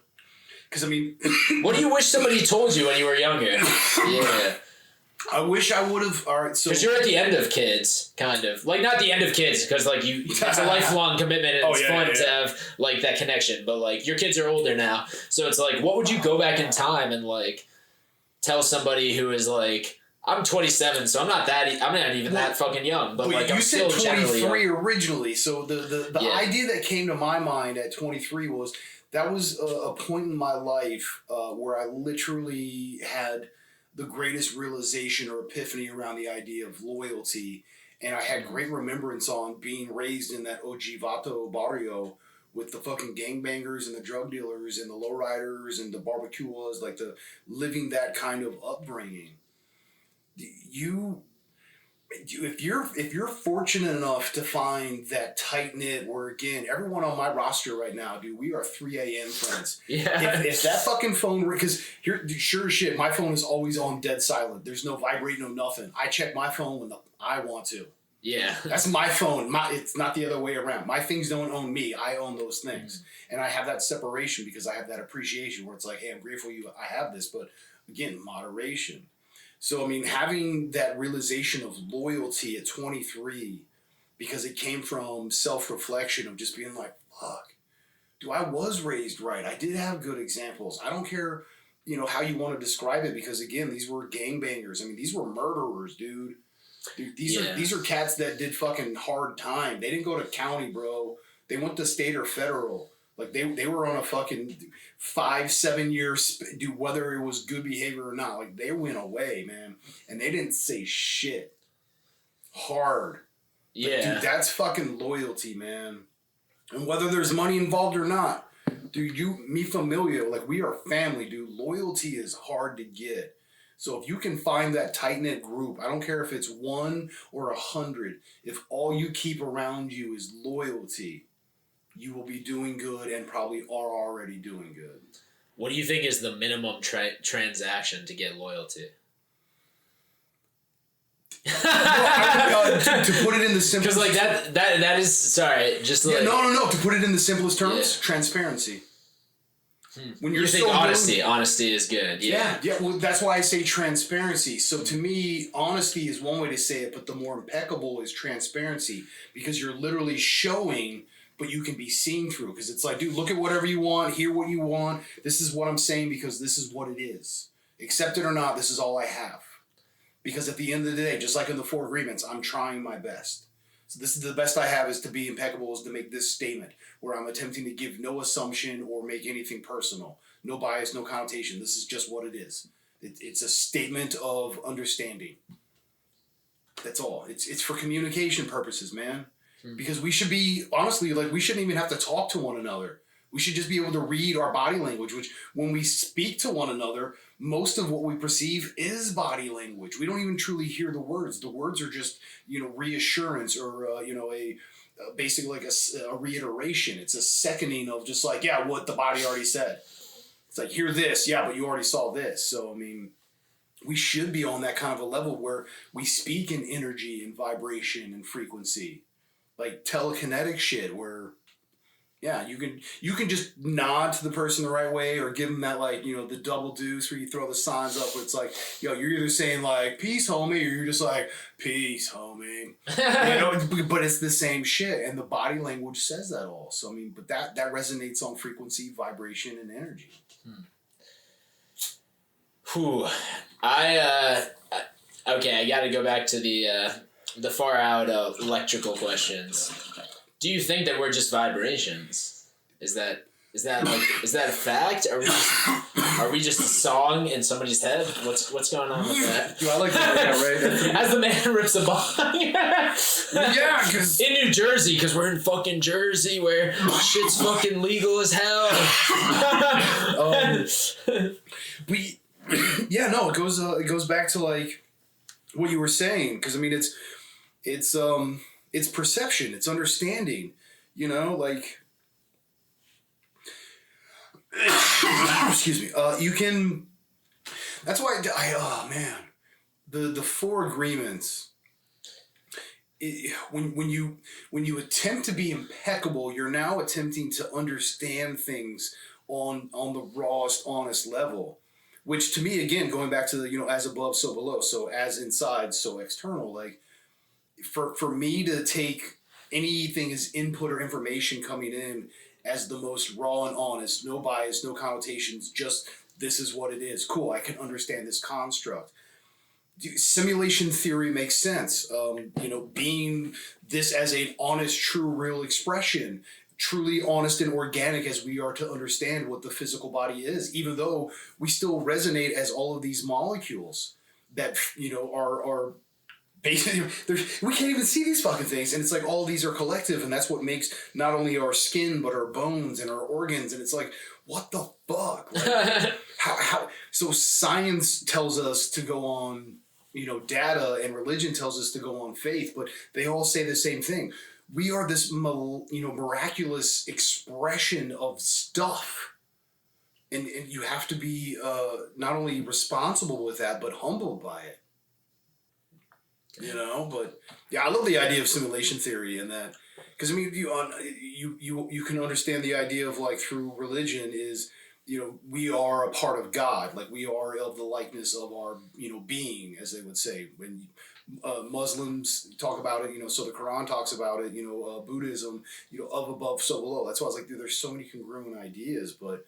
because I mean what do you wish somebody told you when you were younger? Yeah. I wish I would have. All right, so because you're at the end of kids, kind of like not the end of kids, because like it's a lifelong commitment, and it's fun to have like that connection. But like your kids are older now, so it's like, what would you go back in time and like tell somebody who is like, I'm 27, so I'm not even that fucking young, but like I'm still generally young. You said 23 originally, so the idea that came to my mind at 23 was that was a point in my life where I literally had the greatest realization or epiphany around the idea of loyalty, and I had great remembrance on being raised in that Ojivato barrio with the fucking gangbangers and the drug dealers and the lowriders and the barbecuas, like the living that kind of upbringing. If you're fortunate enough to find that tight knit, where again, everyone on my roster right now, dude, we are 3 a.m. friends. Yeah. If that fucking phone, because here, sure as shit, my phone is always on dead silent. There's no vibrate, no nothing. I check my phone when I want to. Yeah. That's my phone. It's not the other way around. My things don't own me. I own those things. And I have that separation because I have that appreciation where it's like, hey, I'm grateful I have this, but again, moderation. So, I mean, having that realization of loyalty at 23, because it came from self-reflection of just being like, fuck, dude, I was raised right. I did have good examples. I don't care, how you want to describe it, because again, these were gangbangers. I mean, these were murderers, dude. These are cats that did fucking hard time. They didn't go to county, bro. They went to state or federal. Like they were on a fucking 5-7 years, dude, whether it was good behavior or not. Like they went away, man, and they didn't say shit. Hard. Yeah. Like, dude, that's fucking loyalty, man. And whether there's money involved or not, dude, me familia, like we are family, dude. Loyalty is hard to get. So if you can find that tight-knit group, I don't care if it's 1 or 100, if all you keep around you is loyalty, you will be doing good and probably are already doing good. What do you think is the minimum transaction to get loyalty? To put it in the simplest... Because like that is... Sorry, just like... No. To put it in the simplest terms, transparency. When you think honesty is good. Yeah. Well, that's why I say transparency. So to me, honesty is one way to say it, but the more impeccable is transparency, because you're literally showing, but you can be seen through. Because it's like, dude, look at whatever you want, hear what you want. This is what I'm saying because this is what it is. Accept it or not, this is all I have. Because at the end of the day, just like in the 4 agreements, I'm trying my best. So this is the best I have, is to be impeccable, is to make this statement where I'm attempting to give no assumption or make anything personal. No bias, no connotation. This is just what it is. It's a statement of understanding. That's all. It's for communication purposes, man. Because we should be, honestly, like we shouldn't even have to talk to one another. We should just be able to read our body language, which when we speak to one another, most of what we perceive is body language. We don't even truly hear the words. The words are just, reassurance or, basically like a reiteration. It's a seconding of just like, yeah, what the body already said. It's like, hear this. Yeah, but you already saw this. So, I mean, we should be on that kind of a level where we speak in energy and vibration and frequency. Like telekinetic shit where... Yeah, you can just nod to the person the right way, or give them that, like, the double deuce where you throw the signs up where it's like, you're either saying like peace homie, or you're just like peace homie. But it's the same shit, and the body language says that all. So I mean, but that resonates on frequency, vibration, and energy. Whew. I got to go back to the far out electrical questions. Do you think that we're just vibrations? Is that a fact? Are we just a song in somebody's head? What's going on with that? Dude, I like that, right? As the man rips a bong. Yeah, because in New Jersey, because we're in fucking Jersey, where shit's fucking legal as hell. It goes back to like what you were saying, because I mean it's perception, it's understanding, like, excuse me, you can, that's why the 4 agreements, when you attempt to be impeccable, you're now attempting to understand things on the rawest, honest level, which to me, again, going back to the, as above, so below, so as inside, so external, like, for me to take anything as input or information coming in as the most raw and honest, no bias, no connotations, just this is what it is. Cool, I can understand this construct. Simulation theory makes sense. Being this as an honest, true, real expression, truly honest and organic as we are to understand what the physical body is, even though we still resonate as all of these molecules that, are basically, we can't even see these fucking things, and it's like all of these are collective, and that's what makes not only our skin but our bones and our organs, and it's like, what the fuck? Like, how? So science tells us to go on, data, and religion tells us to go on faith, but they all say the same thing. We are this, miraculous expression of stuff, and you have to be not only responsible with that, but humbled by it. But yeah, I love the idea of simulation theory and that, because I mean, you can understand the idea of like through religion is, we are a part of God, like we are of the likeness of our, being, as they would say. When Muslims talk about it, so the Quran talks about it, Buddhism, of above, so below. That's why I was like, dude, there's so many congruent ideas, but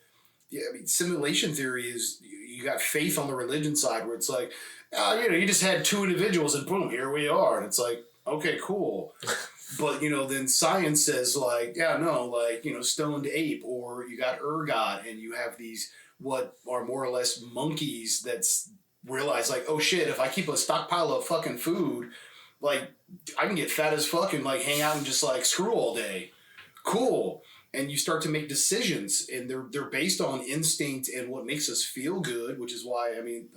yeah, I mean, simulation theory is you got faith on the religion side where it's like, you just had two individuals and boom, here we are. And it's like, okay, cool. But, then science says like, yeah, no, like, stoned ape, or you got ergot, and you have these, what are more or less monkeys that's realize like, oh shit, if I keep a stockpile of fucking food, like I can get fat as fuck and like hang out and just like screw all day. Cool. And you start to make decisions, and they're based on instinct and what makes us feel good, which is why, I mean,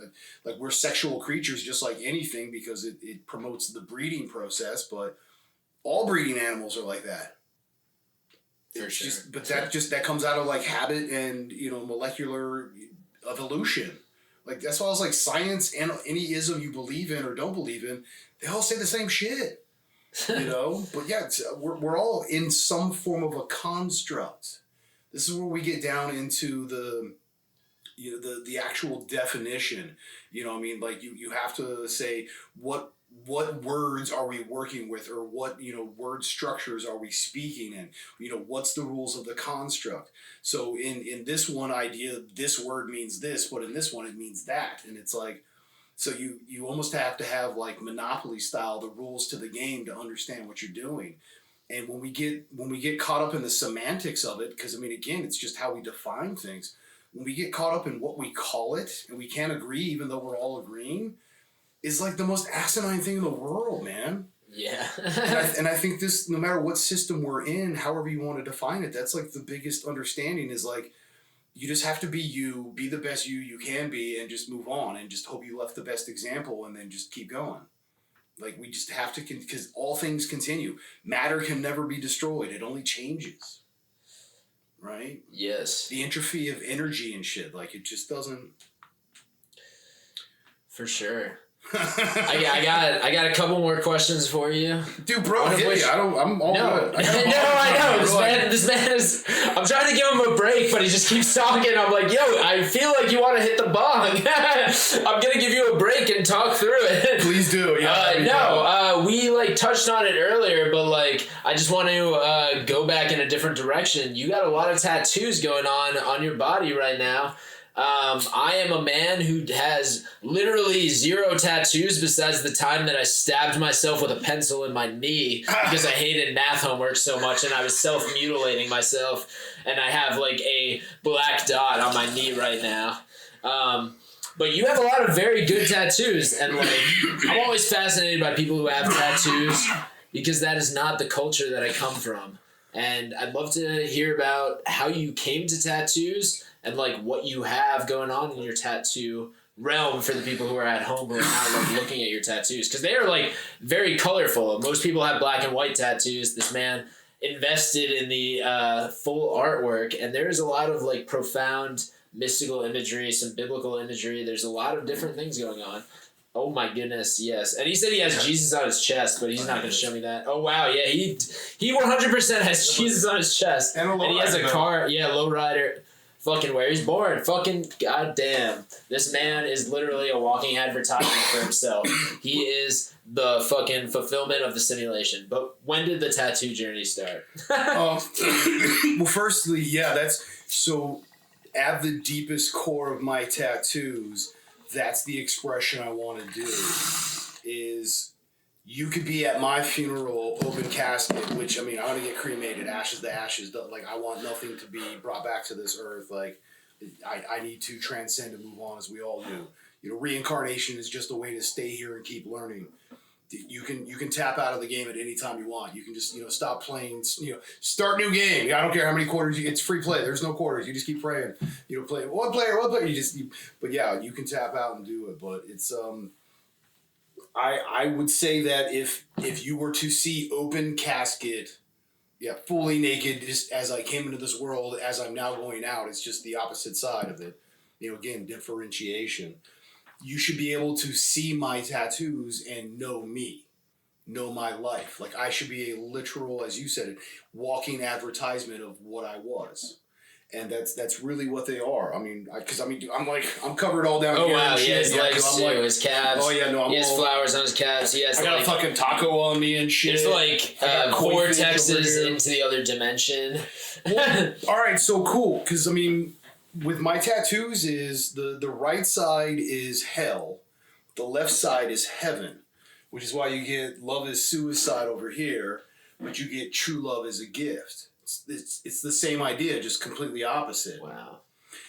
like we're sexual creatures just like anything, because it promotes the breeding process, but all breeding animals are like that. For sure. That comes out of like habit and, molecular evolution. Like that's why I was like, science and any ism you believe in or don't believe in, they all say the same shit. But yeah, we're all in some form of a construct. This is where we get down into the actual definition. I mean, like you have to say what words are we working with, or what word structures are we speaking in. What's the rules of the construct. So in this one idea, this word means this, but in this one it means that, and it's like, so you almost have to have like Monopoly style the rules to the game to understand what you're doing. And when we get caught up in the semantics of it, because I mean, again, it's just how we define things. When we get caught up in what we call it, and we can't agree even though we're all agreeing, is like the most asinine thing in the world, man. Yeah. and I think this, no matter what system we're in, however you want to define it, that's like the biggest understanding is like, you just have to be you, be the best you can be, and just move on, and just hope you left the best example, and then just keep going. Like, we just have to, because all things continue. Matter can never be destroyed. It only changes. Right? Yes. The entropy of energy and shit, like, it just doesn't. For sure. I got a couple more questions for you, dude, bro. I'm all good. I know. This man is. I'm trying to give him a break, but he just keeps talking. I'm like, yo, I feel like you want to hit the bong. I'm gonna give you a break and talk through it. Please do. Yeah. We like touched on it earlier, but like, I just want to go back in a different direction. You got a lot of tattoos going on your body right now. I am a man who has literally 0 tattoos besides the time that I stabbed myself with a pencil in my knee because I hated math homework so much and I was self-mutilating myself, and I have like a black dot on my knee right now. But you have a lot of very good tattoos, and like, I'm always fascinated by people who have tattoos because that is not the culture that I come from. And I'd love to hear about how you came to tattoos and like what you have going on in your tattoo realm for the people who are at home who are not like looking at your tattoos, because they are like very colorful. Most people have black and white tattoos. This man invested in the full artwork, and there's a lot of like profound mystical imagery, some biblical imagery. There's a lot of different things going on. Oh my goodness, yes. And he said he has Jesus on his chest, but he's not going to show me that. Oh wow, yeah, he 100% has Jesus on his chest. And he has a car, lowrider. Fucking where he's born. Fucking goddamn. This man is literally a walking advertisement for himself. He is the fucking fulfillment of the simulation. But when did the tattoo journey start? Well, firstly, that's so at the deepest core of my tattoos, that's the expression I want to do. Is you could be at my funeral, open casket, which, I mean, I want to get cremated, ashes to ashes. Like, I want nothing to be brought back to this earth. Like, I need to transcend and move on, as we all do. Reincarnation is just a way to stay here and keep learning. You can tap out of the game at any time you want. You can just, stop playing, start new game. I don't care how many quarters it's free play. There's no quarters. You just keep praying. Play one player. But yeah, you can tap out and do it. But it's, I would say that if you were to see open casket, fully naked, just as I came into this world, as I'm now going out, it's just the opposite side of it. Again, differentiation. you should be able to see my tattoos and know me, know my life. Like, I should be a literal, as you said, walking advertisement of what I was. And that's really what they are. I mean, dude, I'm covered all down here. Oh wow, he has legs too, like, his calves. Oh yeah, no, he has flowers on his calves. He has I got like, a fucking taco on me and shit. There's like vortexes into the other dimension. Well, all right, so cool. Because I mean, with my tattoos, is the right side is hell, the left side is heaven, which is why you get love is suicide over here, but you get true love as a gift. It's the same idea, just completely opposite. Wow.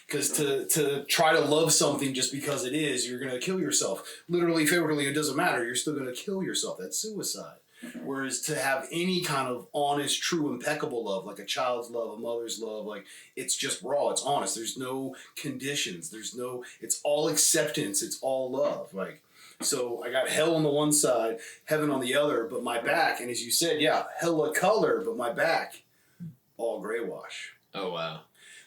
Because to try to love something just because it is, you're going to kill yourself. Literally, figuratively, it doesn't matter. You're still going to kill yourself. That's suicide. Whereas to have any kind of honest, true, impeccable love, like a child's love, a mother's love, like, it's just raw. It's honest. There's no conditions. It's all acceptance. It's all love. Like, so I got hell on the one side, heaven on the other, but my back, and as you said, yeah, hella color, but my back, all gray wash. Oh wow.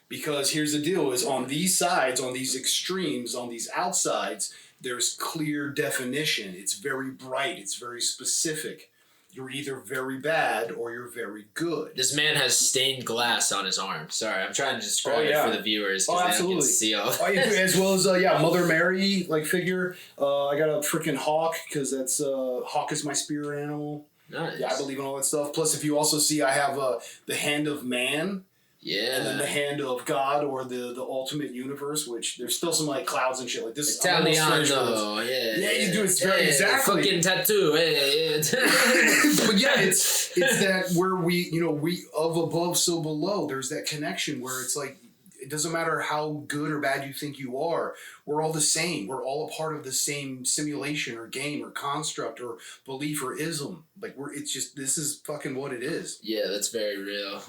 Because here's the deal, is on these sides, on these extremes, on these outsides, there's clear definition. It's very bright. It's very specific. You're either very bad or you're very good. This man has stained glass on his arm. Sorry, I'm trying to describe it for the viewers because they don't get to see all. Oh, yeah, as well as Mother Mary like figure. I got a freaking hawk because that's hawk is my spirit animal. Nice. Yeah, I believe in all that stuff. Plus, if you also see, I have the hand of man. Yeah. And then the hand of God, or the ultimate universe, which there's still some like clouds and shit like this. Italiano, yeah. Yeah, you do. It's very exactly. Fucking tattoo. But yeah, it's that where we of above so below. There's that connection where it's like, it doesn't matter how good or bad you think you are. We're all the same. We're all a part of the same simulation or game or construct or belief or ism. Like it's just, this is fucking what it is. Yeah, that's very real.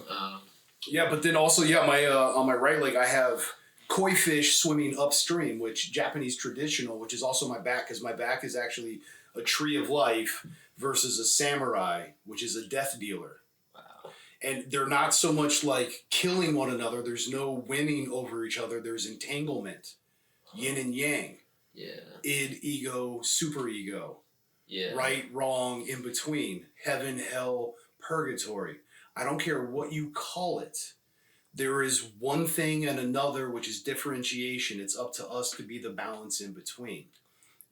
Yeah, but then also, my on my right leg, I have koi fish swimming upstream, which Japanese traditional, which is also my back, because my back is actually a tree of life versus a samurai, which is a death dealer. Wow. And they're not so much like killing one another. There's no winning over each other. There's entanglement, yin and yang. Yeah. Id, ego, superego. Yeah. Right, wrong, in between. Heaven, hell, purgatory. I don't care what you call it. There is one thing and another, which is differentiation. It's up to us to be the balance in between.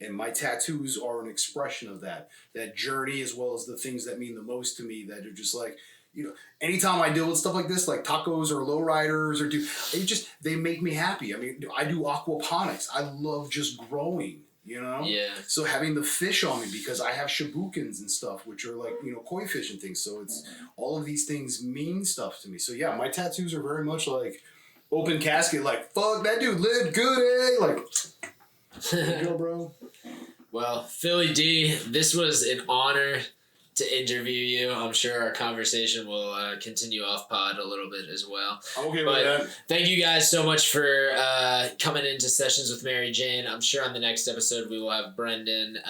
And my tattoos are an expression of that journey, as well as the things that mean the most to me, that are just like, anytime I deal with stuff like this, like tacos or lowriders they make me happy. I mean, I do aquaponics. I love just growing. Yeah. So having the fish on me, because I have shibukins and stuff, which are like, koi fish and things. So it's all of these things mean stuff to me. So yeah, my tattoos are very much like open casket, like, fuck, that dude lived good, eh? Like, there you go, bro. Well, Philly D, this was an honor to interview you. I'm sure our conversation will continue off pod a little bit as well. I'm okay with that. Thank you guys so much for coming into Sessions with Mary Jane. I'm sure on the next episode we will have Brendan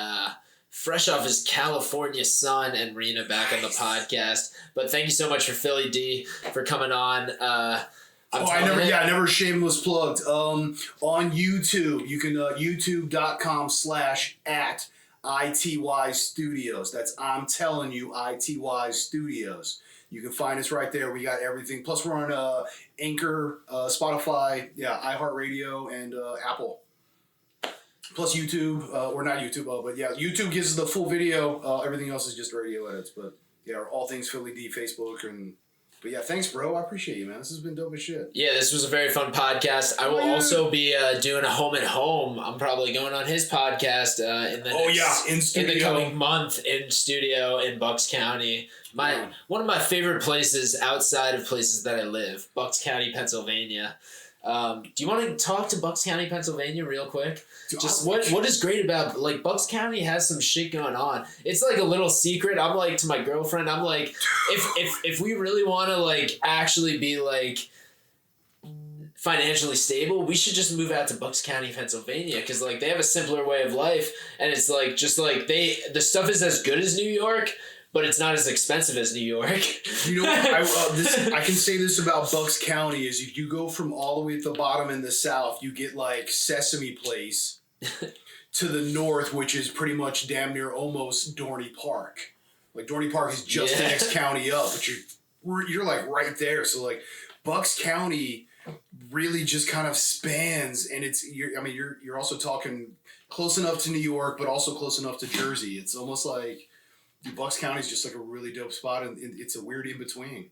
fresh off his California sun and Reena back on the podcast. But thank you so much for Philly D for coming on. I never shameless plugged. On YouTube, you can youtube.com/@ ITY Studios. That's I'm telling you, ITY Studios. You can find us right there. We got everything. Plus, we're on Anchor, Spotify, iHeartRadio, and Apple. Plus YouTube, or not YouTube, but yeah, YouTube gives us the full video. Everything else is just radio edits. But yeah, all things Philly D, Facebook, But yeah, thanks, bro. I appreciate you, man. This has been dope as shit. Yeah, this was a very fun podcast. I will also be doing a home at home. I'm probably going on his podcast in the coming month in studio in Bucks County. One of my favorite places outside of places that I live, Bucks County, Pennsylvania. Do you want to talk to Bucks County, Pennsylvania real quick? Just what is great about, like, Bucks County has some shit going on. It's like a little secret. I'm like, to my girlfriend, I'm like, if we really want to, like, actually be, like, financially stable, we should just move out to Bucks County, Pennsylvania, because, like, they have a simpler way of life, and it's like, just like the stuff is as good as New York, but it's not as expensive as New York. You know what? I can say this about Bucks County is if you go from all the way at the bottom in the south, you get like Sesame Place to the north, which is pretty much damn near almost Dorney Park. Like Dorney Park is just the next county up, but you're like right there. So like Bucks County really just kind of spans, and you're also talking close enough to New York, but also close enough to Jersey. It's almost like Bucks County is just like a really dope spot, and it's a weird in between.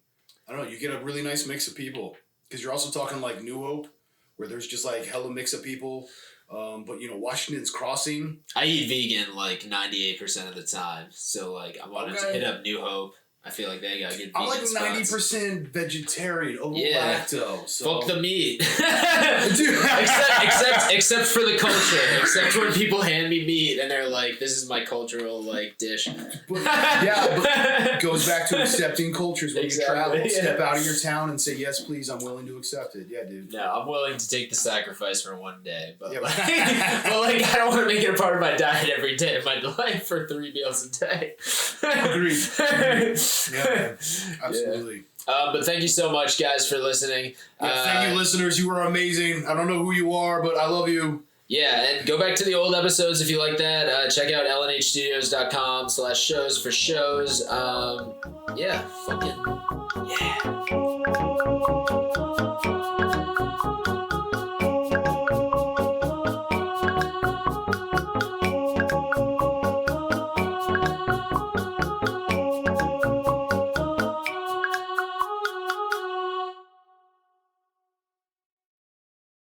I don't know. You get a really nice mix of people because you're also talking like New Hope, where there's just like hella mix of people. But Washington's Crossing. I eat vegan like 98% of the time, so like I wanted to hit up New Hope. I feel like they got good vegan I'm like spots. 90% vegetarian, lacto. So. Fuck the meat. Dude. except for the culture. Except when people hand me meat and they're like, "This is my cultural like dish." But it goes back to accepting cultures when you travel. Yeah. Step out of your town and say, "Yes, please, I'm willing to accept it." Yeah, dude. No, I'm willing to take the sacrifice for one day, but I don't want to make it a part of my diet every day of my life for 3 meals a day. Agreed. Yeah, man. Absolutely. But thank you so much, guys, for listening. Thank you, listeners. You are amazing. I don't know who you are, but I love you. Yeah, and go back to the old episodes if you like that. Check out lnhstudios.com/shows for shows. Fucking, yeah.